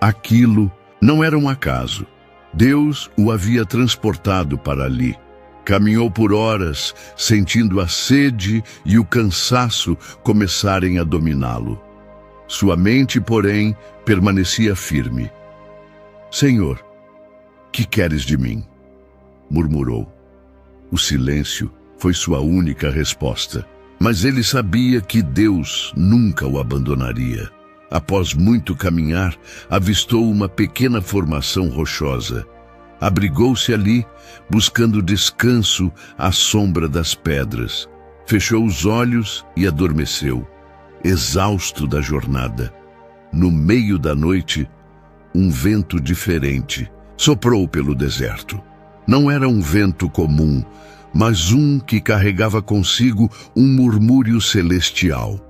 Aquilo não era um acaso. Deus o havia transportado para ali. Caminhou por horas, sentindo a sede e o cansaço começarem a dominá-lo. Sua mente, porém, permanecia firme. Senhor, que queres de mim? Murmurou. O silêncio foi sua única resposta. Mas ele sabia que Deus nunca o abandonaria. Após muito caminhar, avistou uma pequena formação rochosa. Abrigou-se ali, buscando descanso à sombra das pedras. Fechou os olhos e adormeceu, exausto da jornada. No meio da noite, um vento diferente soprou pelo deserto. Não era um vento comum, mas um que carregava consigo um murmúrio celestial.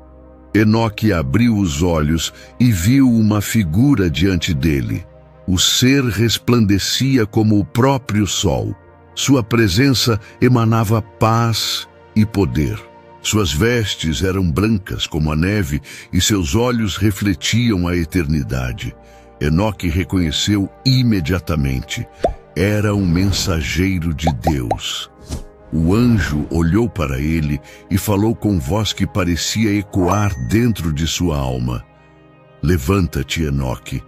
Enoque abriu os olhos e viu uma figura diante dele. O ser resplandecia como o próprio sol. Sua presença emanava paz e poder. Suas vestes eram brancas como a neve e seus olhos refletiam a eternidade. Enoque reconheceu imediatamente. Era um mensageiro de Deus. O anjo olhou para ele e falou com voz que parecia ecoar dentro de sua alma. Levanta-te, Enoque,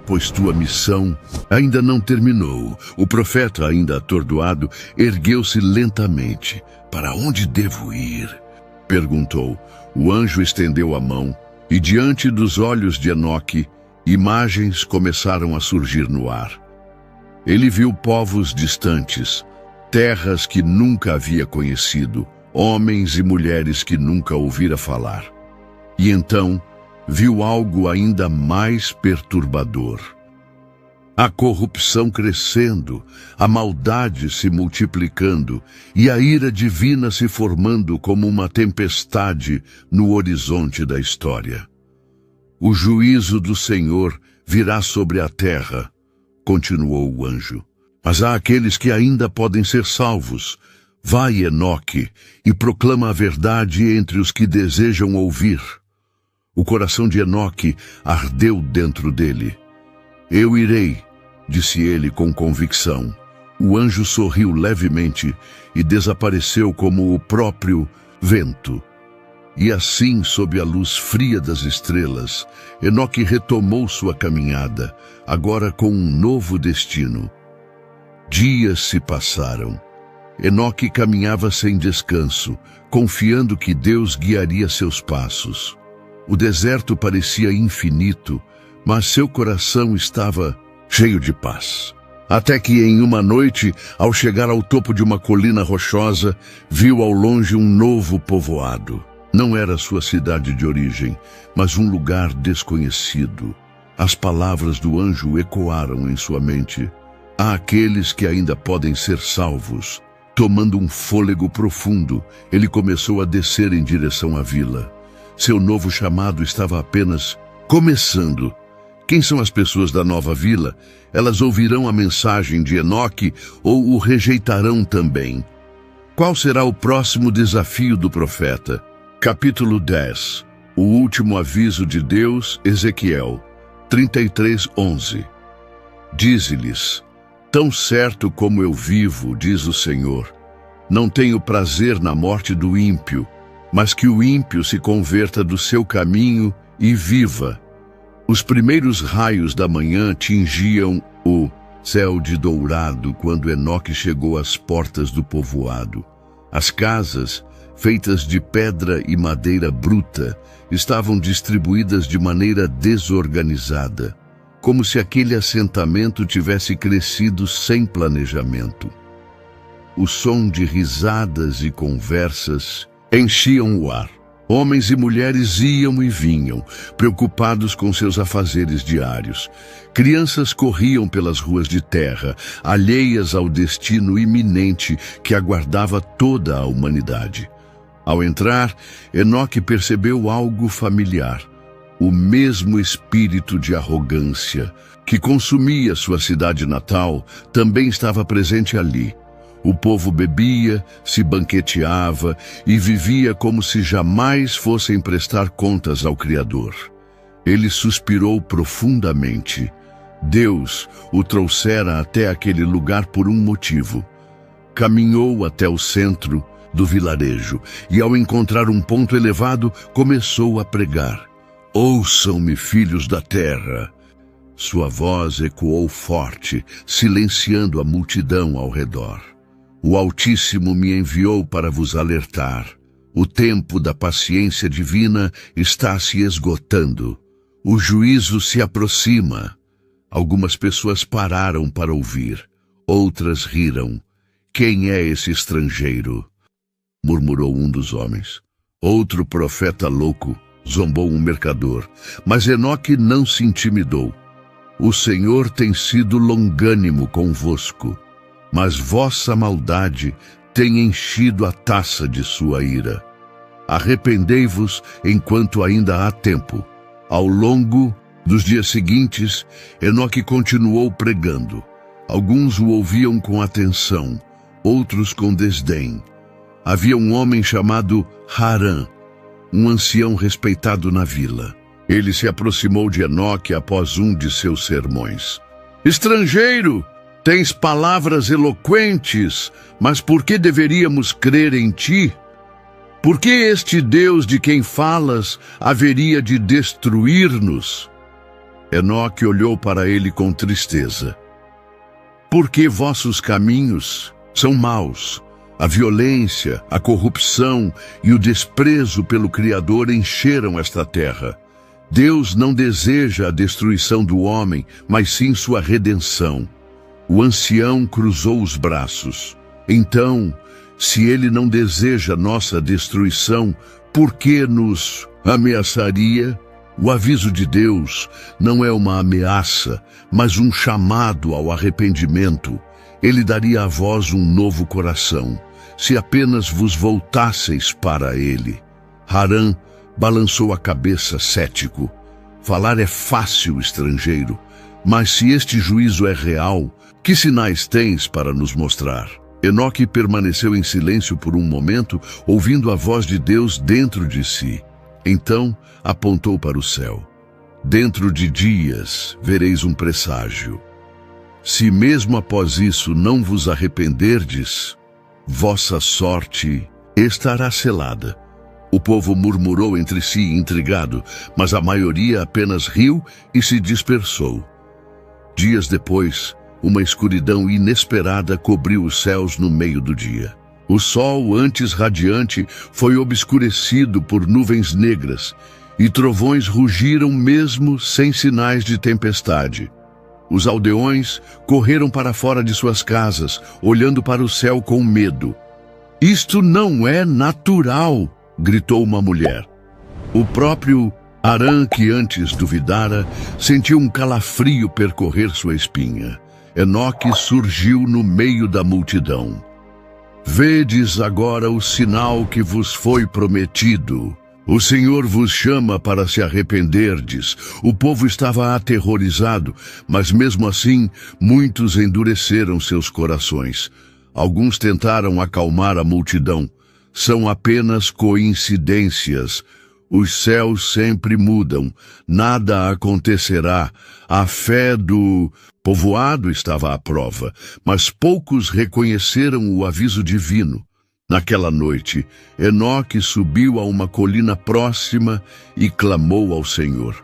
pois tua missão ainda não terminou. O profeta, ainda atordoado, ergueu-se lentamente. Para onde devo ir? Perguntou. O anjo estendeu a mão e, diante dos olhos de Enoque, imagens começaram a surgir no ar. Ele viu povos distantes, terras que nunca havia conhecido, homens e mulheres que nunca ouvira falar. E então viu algo ainda mais perturbador. A corrupção crescendo, a maldade se multiplicando e a ira divina se formando como uma tempestade no horizonte da história. O juízo do Senhor virá sobre a terra, continuou o anjo. Mas há aqueles que ainda podem ser salvos. Vai, Enoque, e proclama a verdade entre os que desejam ouvir. O coração de Enoque ardeu dentro dele. Eu irei, disse ele com convicção. O anjo sorriu levemente e desapareceu como o próprio vento. E assim, sob a luz fria das estrelas, Enoque retomou sua caminhada, agora com um novo destino. Dias se passaram. Enoque caminhava sem descanso, confiando que Deus guiaria seus passos. O deserto parecia infinito, mas seu coração estava cheio de paz. Até que em uma noite, ao chegar ao topo de uma colina rochosa, viu ao longe um novo povoado. Não era sua cidade de origem, mas um lugar desconhecido. As palavras do anjo ecoaram em sua mente. Há aqueles que ainda podem ser salvos. Tomando um fôlego profundo, ele começou a descer em direção à vila. Seu novo chamado estava apenas começando. Quem são as pessoas da nova vila? Elas ouvirão a mensagem de Enoque ou o rejeitarão também? Qual será o próximo desafio do profeta? Capítulo 10. O último aviso de Deus, Ezequiel 33:11. Dize-lhes: tão certo como eu vivo, diz o Senhor, não tenho prazer na morte do ímpio, mas que o ímpio se converta do seu caminho e viva. Os primeiros raios da manhã tingiam o céu de dourado quando Enoque chegou às portas do povoado. As casas, feitas de pedra e madeira bruta, estavam distribuídas de maneira desorganizada, como se aquele assentamento tivesse crescido sem planejamento. O som de risadas e conversas enchiam o ar. Homens e mulheres iam e vinham, preocupados com seus afazeres diários. Crianças corriam pelas ruas de terra, alheias ao destino iminente que aguardava toda a humanidade. Ao entrar, Enoque percebeu algo familiar. O mesmo espírito de arrogância que consumia sua cidade natal também estava presente ali. O povo bebia, se banqueteava e vivia como se jamais fossem prestar contas ao Criador. Ele suspirou profundamente. Deus o trouxera até aquele lugar por um motivo. Caminhou até o centro do vilarejo e, ao encontrar um ponto elevado, começou a pregar. Ouçam-me, filhos da terra. Sua voz ecoou forte, silenciando a multidão ao redor. O Altíssimo me enviou para vos alertar. O tempo da paciência divina está se esgotando. O juízo se aproxima. Algumas pessoas pararam para ouvir. Outras riram. Quem é esse estrangeiro? Murmurou um dos homens. Outro profeta louco, zombou um mercador. Mas Enoque não se intimidou. O Senhor tem sido longânimo convosco, mas vossa maldade tem enchido a taça de sua ira. Arrependei-vos enquanto ainda há tempo. Ao longo dos dias seguintes, Enoque continuou pregando. Alguns o ouviam com atenção, outros com desdém. Havia um homem chamado Harã, um ancião respeitado na vila. Ele se aproximou de Enoque após um de seus sermões. Estrangeiro, tens palavras eloquentes, mas por que deveríamos crer em ti? Por que este Deus de quem falas haveria de destruir-nos? Enoque olhou para ele com tristeza. Porque vossos caminhos são maus. A violência, a corrupção e o desprezo pelo Criador encheram esta terra. Deus não deseja a destruição do homem, mas sim sua redenção. O ancião cruzou os braços. Então, se ele não deseja nossa destruição, por que nos ameaçaria? O aviso de Deus não é uma ameaça, mas um chamado ao arrependimento. Ele daria a vós um novo coração, se apenas vos voltasseis para ele. Harã balançou a cabeça cético. Falar é fácil, estrangeiro, mas se este juízo é real, que sinais tens para nos mostrar? Enoque permaneceu em silêncio por um momento, ouvindo a voz de Deus dentro de si. Então apontou para o céu. Dentro de dias vereis um presságio. Se mesmo após isso não vos arrependerdes, vossa sorte estará selada. O povo murmurou entre si, intrigado, mas a maioria apenas riu e se dispersou. Dias depois, uma escuridão inesperada cobriu os céus no meio do dia. O sol, antes radiante, foi obscurecido por nuvens negras, e trovões rugiram mesmo sem sinais de tempestade. Os aldeões correram para fora de suas casas, olhando para o céu com medo. Isto não é natural, gritou uma mulher. O próprio Harã, que antes duvidara, sentiu um calafrio percorrer sua espinha. Enoque surgiu no meio da multidão. Vedes agora o sinal que vos foi prometido. O Senhor vos chama para se arrependerdes. O povo estava aterrorizado, mas mesmo assim, muitos endureceram seus corações. Alguns tentaram acalmar a multidão. São apenas coincidências. Os céus sempre mudam. Nada acontecerá. A fé do povoado estava à prova, mas poucos reconheceram o aviso divino. Naquela noite, Enoque subiu a uma colina próxima e clamou ao Senhor.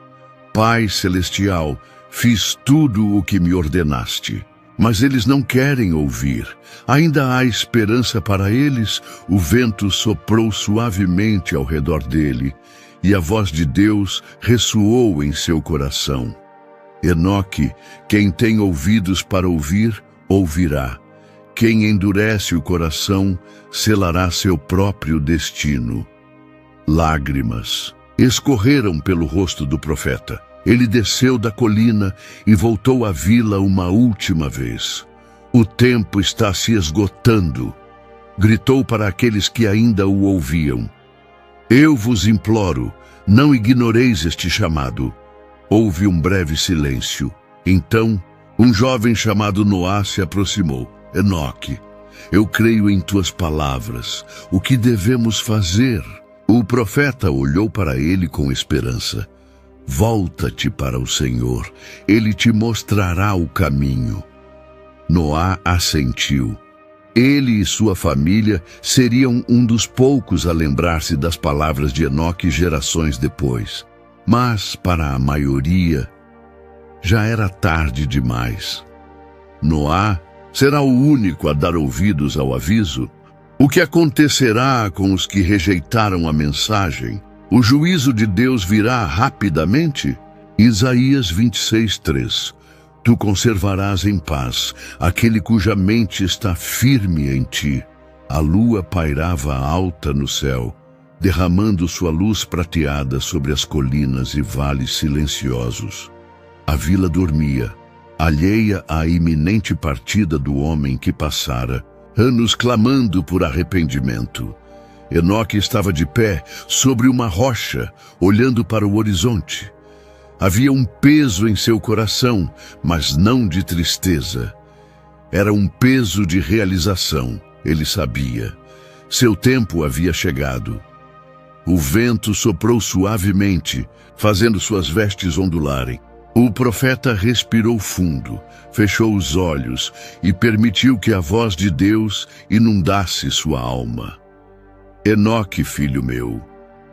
Pai celestial, fiz tudo o que me ordenaste. Mas eles não querem ouvir. Ainda há esperança para eles. O vento soprou suavemente ao redor dele, e a voz de Deus ressoou em seu coração. Enoque, quem tem ouvidos para ouvir, ouvirá. Quem endurece o coração, selará seu próprio destino. Lágrimas escorreram pelo rosto do profeta. Ele desceu da colina e voltou à vila uma última vez. O tempo está se esgotando. Gritou para aqueles que ainda o ouviam. Eu vos imploro, não ignoreis este chamado. Houve um breve silêncio. Então, um jovem chamado Noá se aproximou. Enoque, eu creio em tuas palavras. O que devemos fazer? O profeta olhou para ele com esperança. Volta-te para o Senhor, Ele te mostrará o caminho. Noá assentiu. Ele e sua família seriam um dos poucos a lembrar-se das palavras de Enoque gerações depois. Mas, para a maioria, já era tarde demais. Noá Será o único a dar ouvidos ao aviso? O que acontecerá com os que rejeitaram a mensagem? O juízo de Deus virá rapidamente? Isaías 26:3. Tu conservarás em paz aquele cuja mente está firme em ti. A lua pairava alta no céu, derramando sua luz prateada sobre as colinas e vales silenciosos. A vila dormia, alheia à iminente partida do homem que passara, anos clamando por arrependimento. Enoque estava de pé sobre uma rocha, olhando para o horizonte. Havia um peso em seu coração, mas não de tristeza. Era um peso de realização, ele sabia. Seu tempo havia chegado. O vento soprou suavemente, fazendo suas vestes ondularem. O profeta respirou fundo, fechou os olhos e permitiu que a voz de Deus inundasse sua alma. Enoque, filho meu,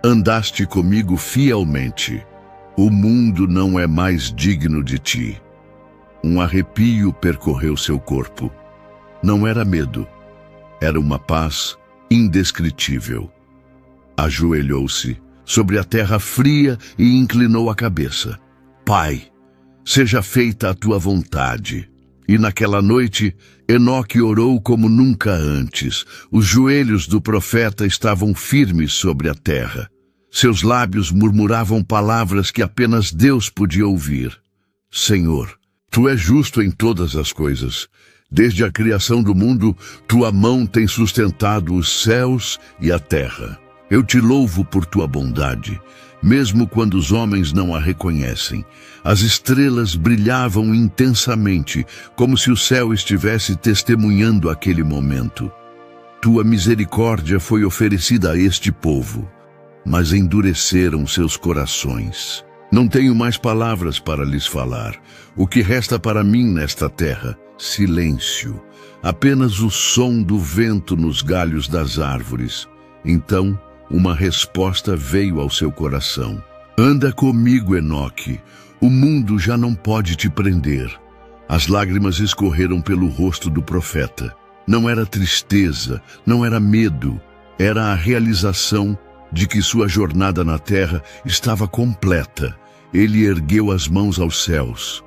andaste comigo fielmente. O mundo não é mais digno de ti. Um arrepio percorreu seu corpo. Não era medo, era uma paz indescritível. Ajoelhou-se sobre a terra fria e inclinou a cabeça. Pai, seja feita a tua vontade. E naquela noite, Enoque orou como nunca antes. Os joelhos do profeta estavam firmes sobre a terra. Seus lábios murmuravam palavras que apenas Deus podia ouvir. Senhor, tu és justo em todas as coisas. Desde a criação do mundo, tua mão tem sustentado os céus e a terra. Eu te louvo por tua bondade, mesmo quando os homens não a reconhecem. As estrelas brilhavam intensamente, como se o céu estivesse testemunhando aquele momento. Tua misericórdia foi oferecida a este povo, mas endureceram seus corações. Não tenho mais palavras para lhes falar. O que resta para mim nesta terra? Silêncio. Apenas o som do vento nos galhos das árvores. Então, uma resposta veio ao seu coração. Anda comigo, Enoque. O mundo já não pode te prender. As lágrimas escorreram pelo rosto do profeta. Não era tristeza, não era medo. Era a realização de que sua jornada na terra estava completa. Ele ergueu as mãos aos céus.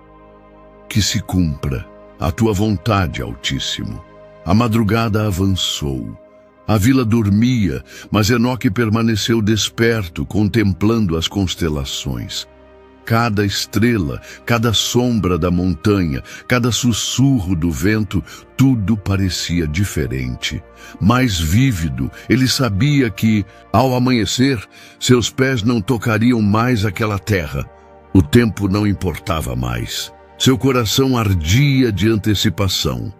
Que se cumpra a tua vontade, Altíssimo. A madrugada avançou. A vila dormia, mas Enoque permaneceu desperto, contemplando as constelações. Cada estrela, cada sombra da montanha, cada sussurro do vento, tudo parecia diferente. Mais vívido, ele sabia que, ao amanhecer, seus pés não tocariam mais aquela terra. O tempo não importava mais. Seu coração ardia de antecipação.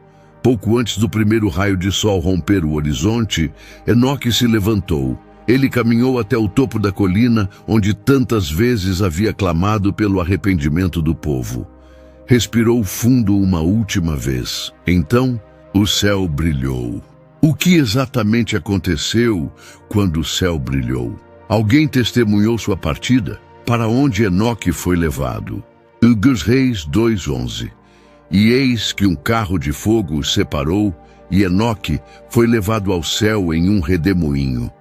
Pouco antes do primeiro raio de sol romper o horizonte, Enoque se levantou. Ele caminhou até o topo da colina, onde tantas vezes havia clamado pelo arrependimento do povo. Respirou fundo uma última vez. Então, o céu brilhou. O que exatamente aconteceu quando o céu brilhou? Alguém testemunhou sua partida? Para onde Enoque foi levado? Dos Reis 2:11. E eis que um carro de fogo os separou, e Enoque foi levado ao céu em um redemoinho.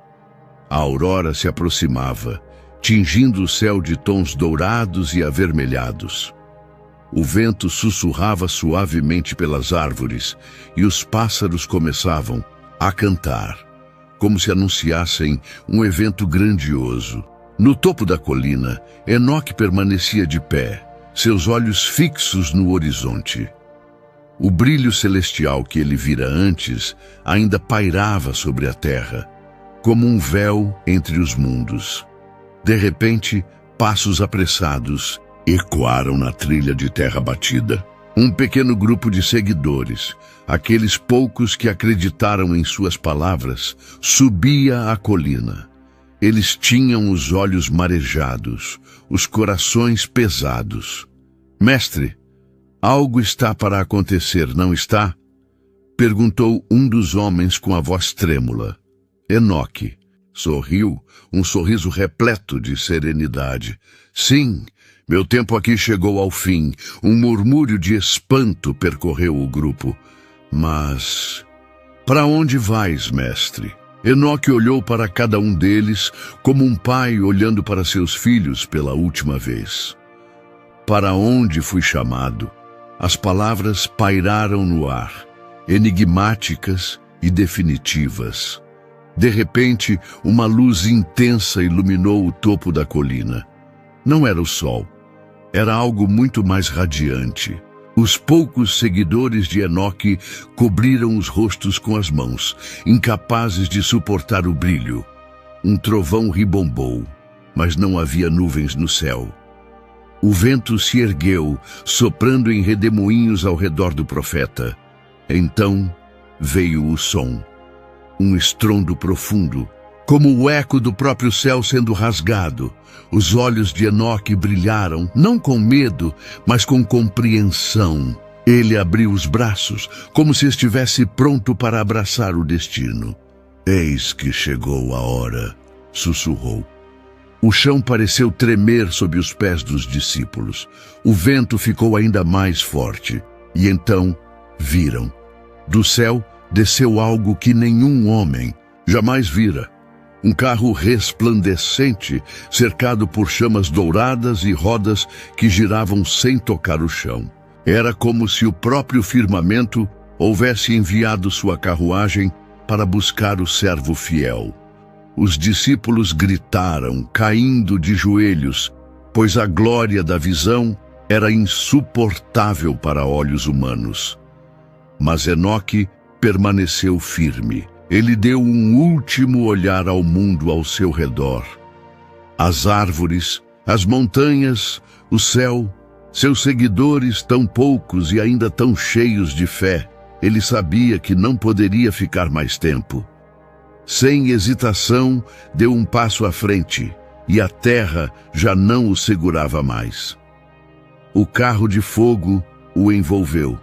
A aurora se aproximava, tingindo o céu de tons dourados e avermelhados. O vento sussurrava suavemente pelas árvores, e os pássaros começavam a cantar, como se anunciassem um evento grandioso. No topo da colina, Enoque permanecia de pé, seus olhos fixos no horizonte. O brilho celestial que ele vira antes ainda pairava sobre a terra, como um véu entre os mundos. De repente, passos apressados ecoaram na trilha de terra batida. Um pequeno grupo de seguidores, aqueles poucos que acreditaram em suas palavras, subia a colina. Eles tinham os olhos marejados, os corações pesados. Mestre, algo está para acontecer, não está? Perguntou um dos homens com a voz trêmula. Enoque sorriu, um sorriso repleto de serenidade. Sim, meu tempo aqui chegou ao fim. Um murmúrio de espanto percorreu o grupo. Mas, para onde vais, mestre? Enoque olhou para cada um deles como um pai olhando para seus filhos pela última vez. Para onde fui chamado? As palavras pairaram no ar, enigmáticas e definitivas. De repente, uma luz intensa iluminou o topo da colina. Não era o sol, era algo muito mais radiante. Os poucos seguidores de Enoque cobriram os rostos com as mãos, incapazes de suportar o brilho. Um trovão ribombou, mas não havia nuvens no céu. O vento se ergueu, soprando em redemoinhos ao redor do profeta. Então veio o som, um estrondo profundo, como o eco do próprio céu sendo rasgado. Os olhos de Enoque brilharam, não com medo, mas com compreensão. Ele abriu os braços, como se estivesse pronto para abraçar o destino. Eis que chegou a hora, sussurrou. O chão pareceu tremer sob os pés dos discípulos. O vento ficou ainda mais forte. E então viram. Do céu desceu algo que nenhum homem jamais vira. Um carro resplandecente, cercado por chamas douradas e rodas que giravam sem tocar o chão. Era como se o próprio firmamento houvesse enviado sua carruagem para buscar o servo fiel. Os discípulos gritaram, caindo de joelhos, pois a glória da visão era insuportável para olhos humanos. Mas Enoque permaneceu firme. Ele deu um último olhar ao mundo ao seu redor. As árvores, as montanhas, o céu, seus seguidores tão poucos e ainda tão cheios de fé. Ele sabia que não poderia ficar mais tempo. Sem hesitação, deu um passo à frente, e a terra já não o segurava mais. O carro de fogo o envolveu.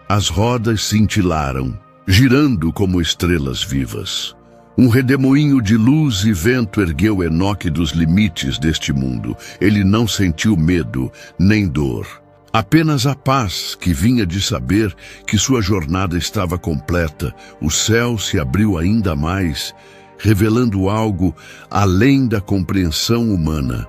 As rodas cintilaram, girando como estrelas vivas. Um redemoinho de luz e vento ergueu Enoque dos limites deste mundo. Ele não sentiu medo, nem dor. Apenas a paz que vinha de saber que sua jornada estava completa. O céu se abriu ainda mais, revelando algo além da compreensão humana.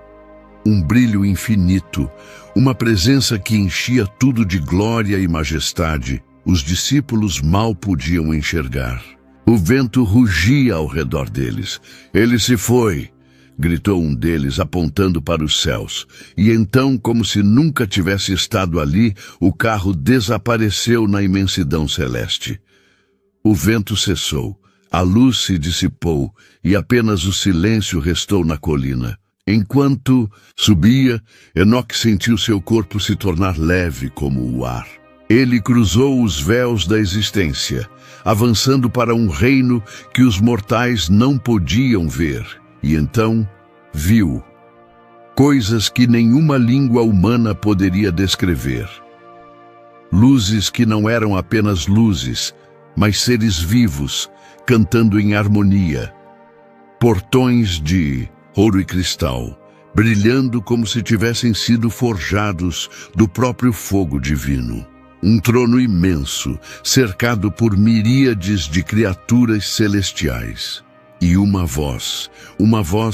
Um brilho infinito, uma presença que enchia tudo de glória e majestade. Os discípulos mal podiam enxergar. O vento rugia ao redor deles. Ele se foi, gritou um deles, apontando para os céus. E então, como se nunca tivesse estado ali, o carro desapareceu na imensidão celeste. O vento cessou, a luz se dissipou e apenas o silêncio restou na colina. Enquanto subia, Enoque sentiu seu corpo se tornar leve como o ar. Ele cruzou os véus da existência, avançando para um reino que os mortais não podiam ver. E então viu coisas que nenhuma língua humana poderia descrever. Luzes que não eram apenas luzes, mas seres vivos, cantando em harmonia. Portões de ouro e cristal, brilhando como se tivessem sido forjados do próprio fogo divino. Um trono imenso, cercado por miríades de criaturas celestiais. E uma voz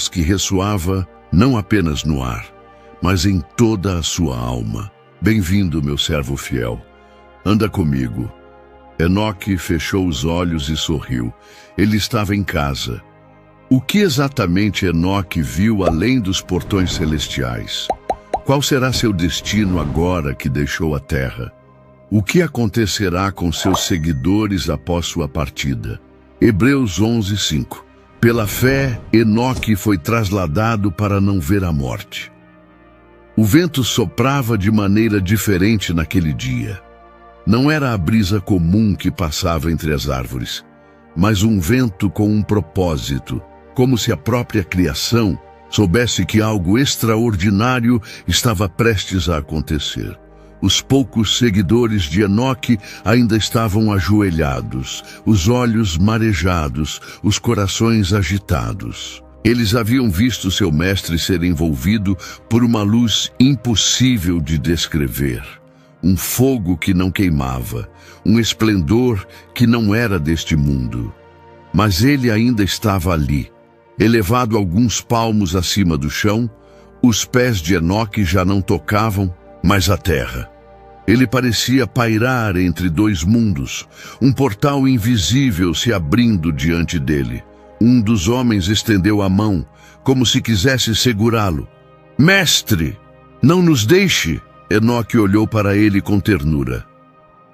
que ressoava não apenas no ar, mas em toda a sua alma. Bem-vindo, meu servo fiel. Anda comigo. Enoque fechou os olhos e sorriu. Ele estava em casa. O que exatamente Enoque viu além dos portões celestiais? Qual será seu destino agora que deixou a terra? O que acontecerá com seus seguidores após sua partida? Hebreus 11:5. Pela fé, Enoque foi trasladado para não ver a morte. O vento soprava de maneira diferente naquele dia. Não era a brisa comum que passava entre as árvores, mas um vento com um propósito, como se a própria criação soubesse que algo extraordinário estava prestes a acontecer. Os poucos seguidores de Enoque ainda estavam ajoelhados, os olhos marejados, os corações agitados. Eles haviam visto seu mestre ser envolvido por uma luz impossível de descrever. um fogo que não queimava, um esplendor que não era deste mundo. Mas ele ainda estava ali, elevado alguns palmos acima do chão. Os pés de Enoque já não tocavam mais a terra. Ele parecia pairar entre dois mundos, um portal invisível se abrindo diante dele. Um dos homens estendeu a mão, como se quisesse segurá-lo. Mestre, não nos deixe! Enoque olhou para ele com ternura.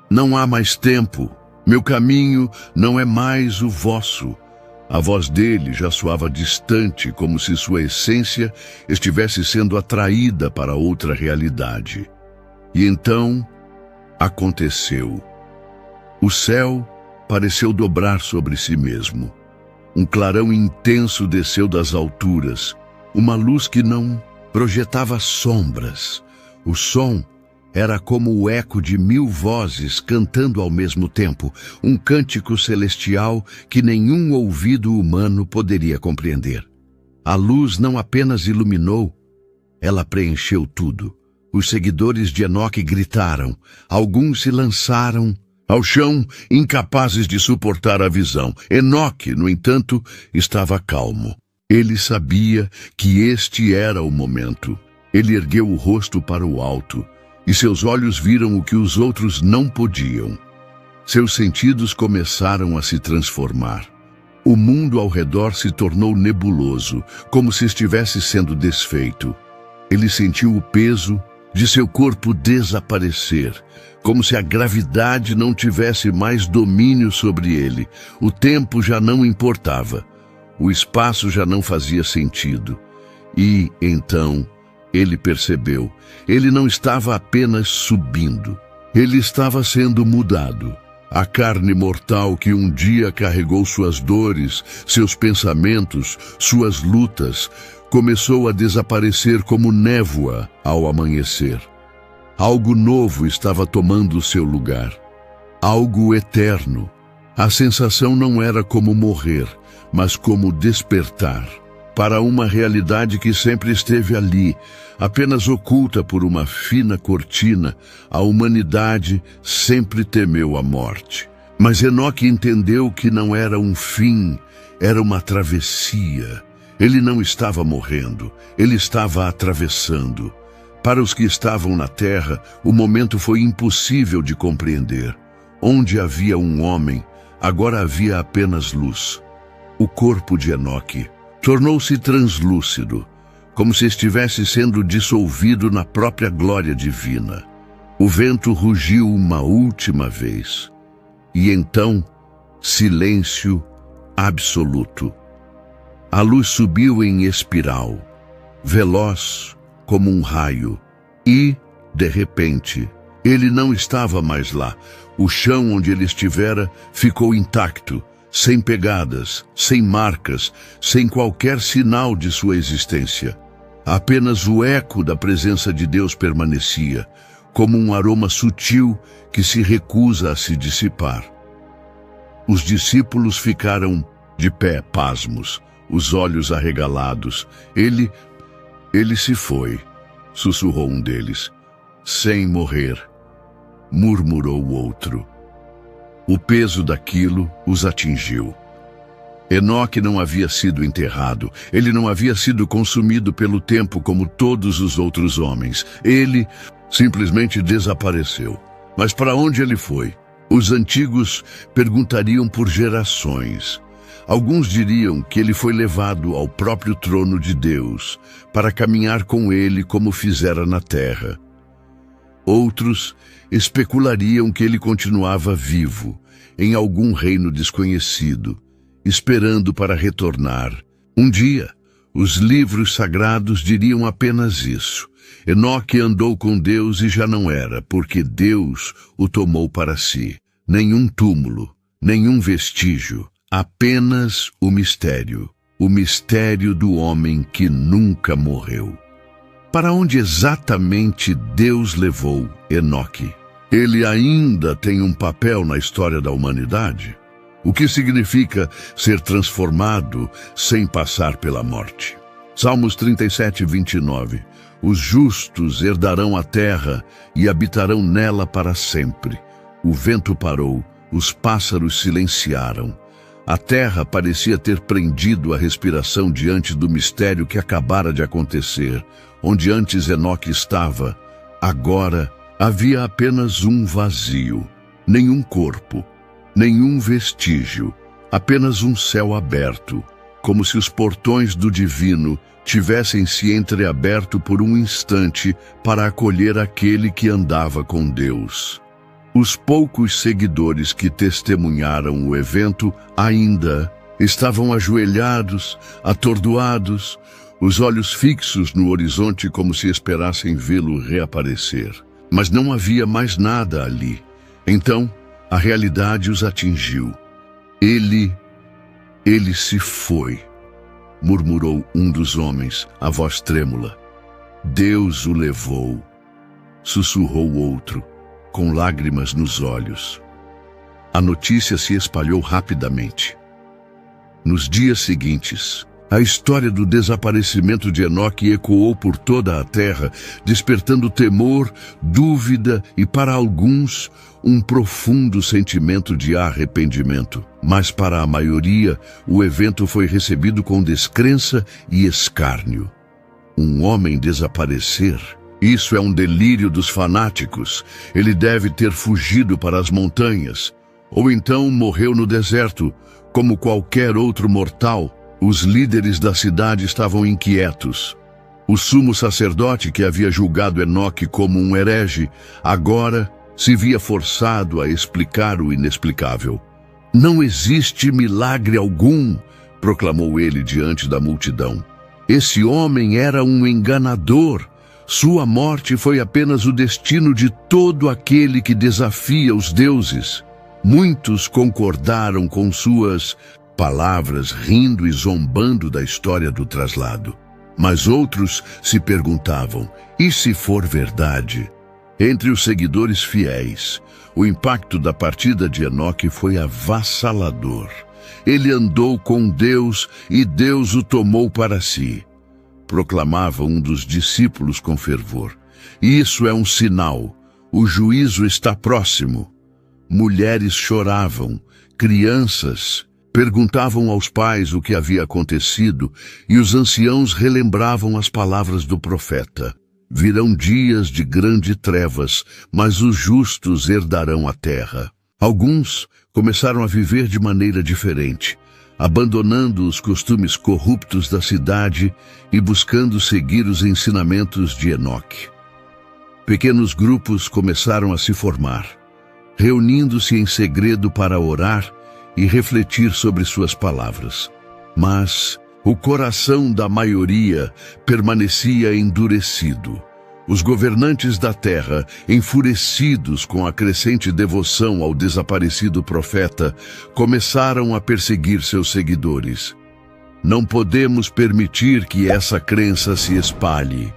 Não há mais tempo. Meu caminho não é mais o vosso. A voz dele já soava distante, como se sua essência estivesse sendo atraída para outra realidade. E então, aconteceu. O céu pareceu dobrar sobre si mesmo. Um clarão intenso desceu das alturas, uma luz que não projetava sombras. O som era como o eco de 1000 vozes cantando ao mesmo tempo, um cântico celestial que nenhum ouvido humano poderia compreender. A luz não apenas iluminou, ela preencheu tudo. Os seguidores de Enoque gritaram, alguns se lançaram ao chão, incapazes de suportar a visão. Enoque, no entanto, estava calmo. Ele sabia que este era o momento. Ele ergueu o rosto para o alto, e seus olhos viram o que os outros não podiam. Seus sentidos começaram a se transformar. O mundo ao redor se tornou nebuloso, como se estivesse sendo desfeito. Ele sentiu o peso de seu corpo desaparecer, como se a gravidade não tivesse mais domínio sobre ele. O tempo já não importava. O espaço já não fazia sentido. E, então, ele percebeu. Ele não estava apenas subindo. Ele estava sendo mudado. A carne mortal que um dia carregou suas dores, seus pensamentos, suas lutas, começou a desaparecer como névoa ao amanhecer. Algo novo estava tomando seu lugar. Algo eterno. A sensação não era como morrer, mas como despertar para uma realidade que sempre esteve ali, apenas oculta por uma fina cortina. A humanidade sempre temeu a morte. Mas Enoque entendeu que não era um fim, era uma travessia. Ele não estava morrendo, ele estava atravessando. Para os que estavam na terra, o momento foi impossível de compreender. Onde havia um homem, agora havia apenas luz. O corpo de Enoque tornou-se translúcido, como se estivesse sendo dissolvido na própria glória divina. O vento rugiu uma última vez. E então, silêncio absoluto. A luz subiu em espiral, veloz como um raio. E, de repente, ele não estava mais lá. O chão onde ele estivera ficou intacto, sem pegadas, sem marcas, sem qualquer sinal de sua existência. Apenas o eco da presença de Deus permanecia, como um aroma sutil que se recusa a se dissipar. Os discípulos ficaram de pé, pasmos, os olhos arregalados. Ele se foi, sussurrou um deles. Sem morrer, murmurou o outro. O peso daquilo os atingiu. Enoque não havia sido enterrado. Ele não havia sido consumido pelo tempo como todos os outros homens. Ele simplesmente desapareceu. Mas para onde ele foi? Os antigos perguntariam por gerações. Alguns diriam que ele foi levado ao próprio trono de Deus para caminhar com ele como fizera na terra. Outros especulariam que ele continuava vivo, em algum reino desconhecido, esperando para retornar. Um dia, os livros sagrados diriam apenas isso. Enoque andou com Deus e já não era, porque Deus o tomou para si. Nenhum túmulo, nenhum vestígio, apenas o mistério do homem que nunca morreu. Para onde exatamente Deus levou Enoque? Ele ainda tem um papel na história da humanidade? O que significa ser transformado sem passar pela morte? Salmos 37, 29. Os justos herdarão a terra e habitarão nela para sempre. O vento parou, os pássaros silenciaram. A terra parecia ter prendido a respiração diante do mistério que acabara de acontecer. Onde antes Enoque estava, agora havia apenas um vazio. Nenhum corpo, nenhum vestígio, apenas um céu aberto, como se os portões do divino tivessem se entreaberto por um instante para acolher aquele que andava com Deus. Os poucos seguidores que testemunharam o evento ainda estavam ajoelhados, atordoados, os olhos fixos no horizonte como se esperassem vê-lo reaparecer. Mas não havia mais nada ali. Então, a realidade os atingiu. Ele se foi, murmurou um dos homens, a voz trêmula. Deus o levou, sussurrou outro, com lágrimas nos olhos. A notícia se espalhou rapidamente. Nos dias seguintes, a história do desaparecimento de Enoque ecoou por toda a terra, despertando temor, dúvida e, para alguns, um profundo sentimento de arrependimento. Mas para a maioria, o evento foi recebido com descrença e escárnio. Um homem desaparecer? Isso é um delírio dos fanáticos. Ele deve ter fugido para as montanhas. Ou então morreu no deserto, como qualquer outro mortal. Os líderes da cidade estavam inquietos. O sumo sacerdote, que havia julgado Enoque como um herege, agora se via forçado a explicar o inexplicável. Não existe milagre algum, proclamou ele diante da multidão. Esse homem era um enganador. Sua morte foi apenas o destino de todo aquele que desafia os deuses. Muitos concordaram com suas palavras, rindo e zombando da história do traslado. Mas outros se perguntavam, e se for verdade? Entre os seguidores fiéis, o impacto da partida de Enoque foi avassalador. Ele andou com Deus e Deus o tomou para si, proclamava um dos discípulos com fervor. Isso é um sinal. O juízo está próximo. Mulheres choravam, crianças perguntavam aos pais o que havia acontecido e os anciãos relembravam as palavras do profeta. Virão dias de grandes trevas, mas os justos herdarão a terra. Alguns começaram a viver de maneira diferente, abandonando os costumes corruptos da cidade e buscando seguir os ensinamentos de Enoque. Pequenos grupos começaram a se formar, reunindo-se em segredo para orar e refletir sobre suas palavras. Mas o coração da maioria permanecia endurecido. Os governantes da terra, enfurecidos com a crescente devoção ao desaparecido profeta, começaram a perseguir seus seguidores. Não podemos permitir que essa crença se espalhe,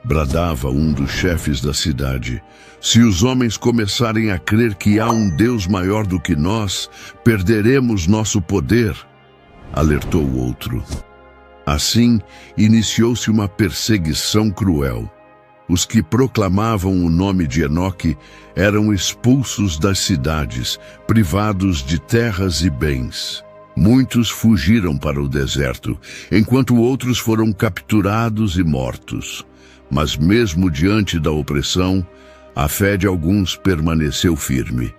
bradava um dos chefes da cidade. Se os homens começarem a crer que há um Deus maior do que nós, perderemos nosso poder, alertou o outro. Assim, iniciou-se uma perseguição cruel. Os que proclamavam o nome de Enoque eram expulsos das cidades, privados de terras e bens. Muitos fugiram para o deserto, enquanto outros foram capturados e mortos. Mas mesmo diante da opressão, a fé de alguns permaneceu firme.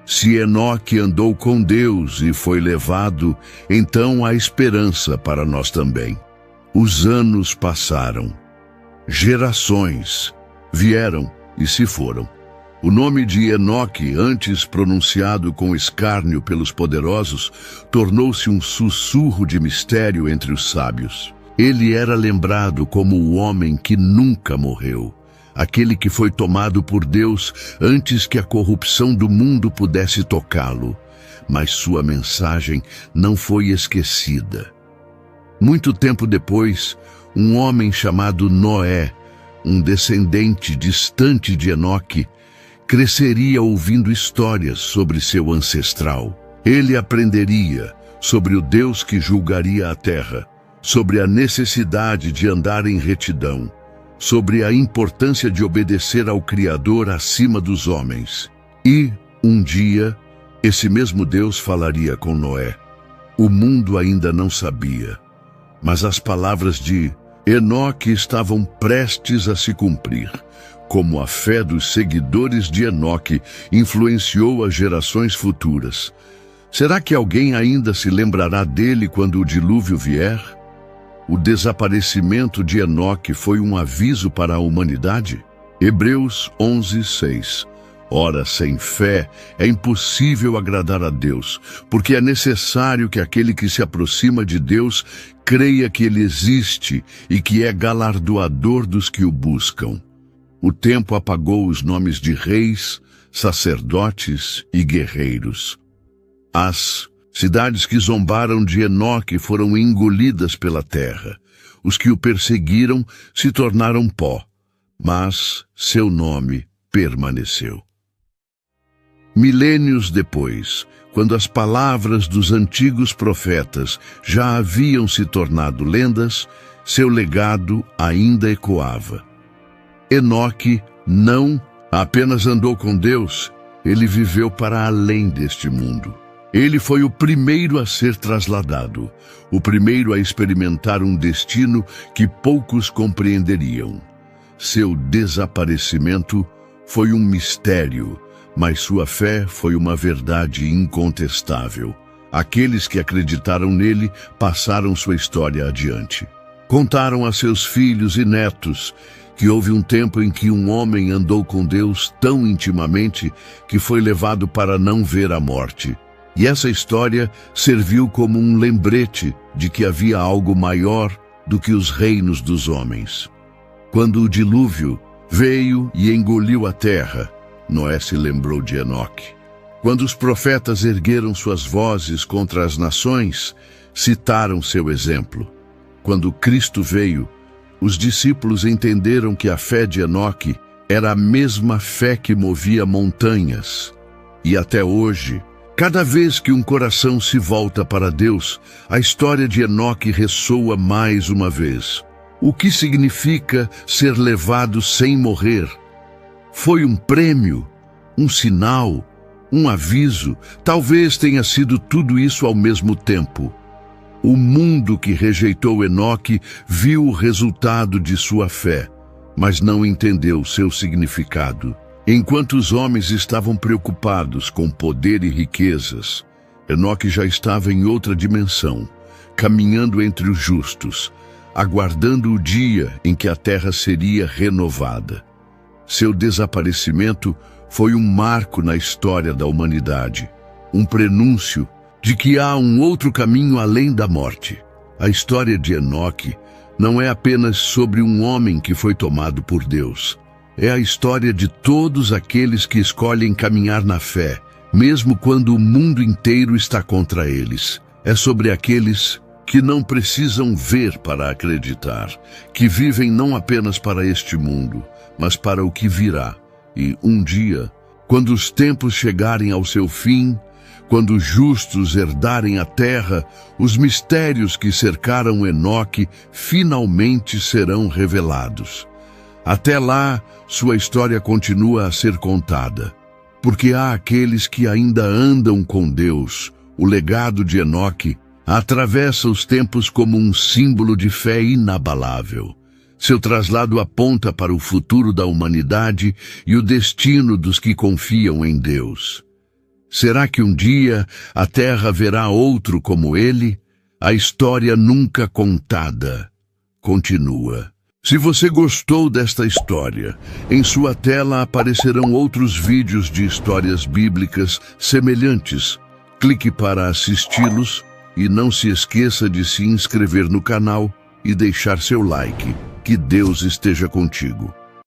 Se Enoque andou com Deus e foi levado, então há esperança para nós também. Os anos passaram. Gerações vieram e se foram. O nome de Enoque, antes pronunciado com escárnio pelos poderosos, tornou-se um sussurro de mistério entre os sábios. Ele era lembrado como o homem que nunca morreu, aquele que foi tomado por Deus antes que a corrupção do mundo pudesse tocá-lo. Mas sua mensagem não foi esquecida. Muito tempo depois, um homem chamado Noé, um descendente distante de Enoque, cresceria ouvindo histórias sobre seu ancestral. Ele aprenderia sobre o Deus que julgaria a terra, sobre a necessidade de andar em retidão, sobre a importância de obedecer ao Criador acima dos homens. E, um dia, esse mesmo Deus falaria com Noé. O mundo ainda não sabia, mas as palavras de Enoque estavam prestes a se cumprir, como a fé dos seguidores de Enoque influenciou as gerações futuras. Será que alguém ainda se lembrará dele quando o dilúvio vier? O desaparecimento de Enoque foi um aviso para a humanidade? Hebreus 11:6. Ora, sem fé é impossível agradar a Deus, porque é necessário que aquele que se aproxima de Deus creia que Ele existe e que é galardoador dos que o buscam. O tempo apagou os nomes de reis, sacerdotes e guerreiros. As cidades que zombaram de Enoque foram engolidas pela terra. Os que o perseguiram se tornaram pó, mas seu nome permaneceu. Milênios depois, quando as palavras dos antigos profetas já haviam se tornado lendas, seu legado ainda ecoava. Enoque não apenas andou com Deus, ele viveu para além deste mundo. Ele foi o primeiro a ser trasladado, o primeiro a experimentar um destino que poucos compreenderiam. Seu desaparecimento foi um mistério, mas sua fé foi uma verdade incontestável. Aqueles que acreditaram nele passaram sua história adiante. Contaram a seus filhos e netos que houve um tempo em que um homem andou com Deus tão intimamente que foi levado para não ver a morte. E essa história serviu como um lembrete de que havia algo maior do que os reinos dos homens. Quando o dilúvio veio e engoliu a terra, Noé se lembrou de Enoque. Quando os profetas ergueram suas vozes contra as nações, citaram seu exemplo. Quando Cristo veio, os discípulos entenderam que a fé de Enoque era a mesma fé que movia montanhas. E até hoje, cada vez que um coração se volta para Deus, a história de Enoque ressoa mais uma vez. O que significa ser levado sem morrer? Foi um prêmio, um sinal, um aviso, talvez tenha sido tudo isso ao mesmo tempo. O mundo que rejeitou Enoque viu o resultado de sua fé, mas não entendeu seu significado. Enquanto os homens estavam preocupados com poder e riquezas, Enoque já estava em outra dimensão, caminhando entre os justos, aguardando o dia em que a terra seria renovada. Seu desaparecimento foi um marco na história da humanidade, um prenúncio de que há um outro caminho além da morte. A história de Enoque não é apenas sobre um homem que foi tomado por Deus. É a história de todos aqueles que escolhem caminhar na fé, mesmo quando o mundo inteiro está contra eles. É sobre aqueles que não precisam ver para acreditar, que vivem não apenas para este mundo, mas para o que virá. E um dia, quando os tempos chegarem ao seu fim, quando os justos herdarem a terra, os mistérios que cercaram Enoque finalmente serão revelados. Até lá, sua história continua a ser contada, porque há aqueles que ainda andam com Deus. O legado de Enoque atravessa os tempos como um símbolo de fé inabalável. Seu traslado aponta para o futuro da humanidade e o destino dos que confiam em Deus. Será que um dia a Terra verá outro como ele? A história nunca contada continua. Se você gostou desta história, em sua tela aparecerão outros vídeos de histórias bíblicas semelhantes. Clique para assisti-los e não se esqueça de se inscrever no canal e deixar seu like. Que Deus esteja contigo.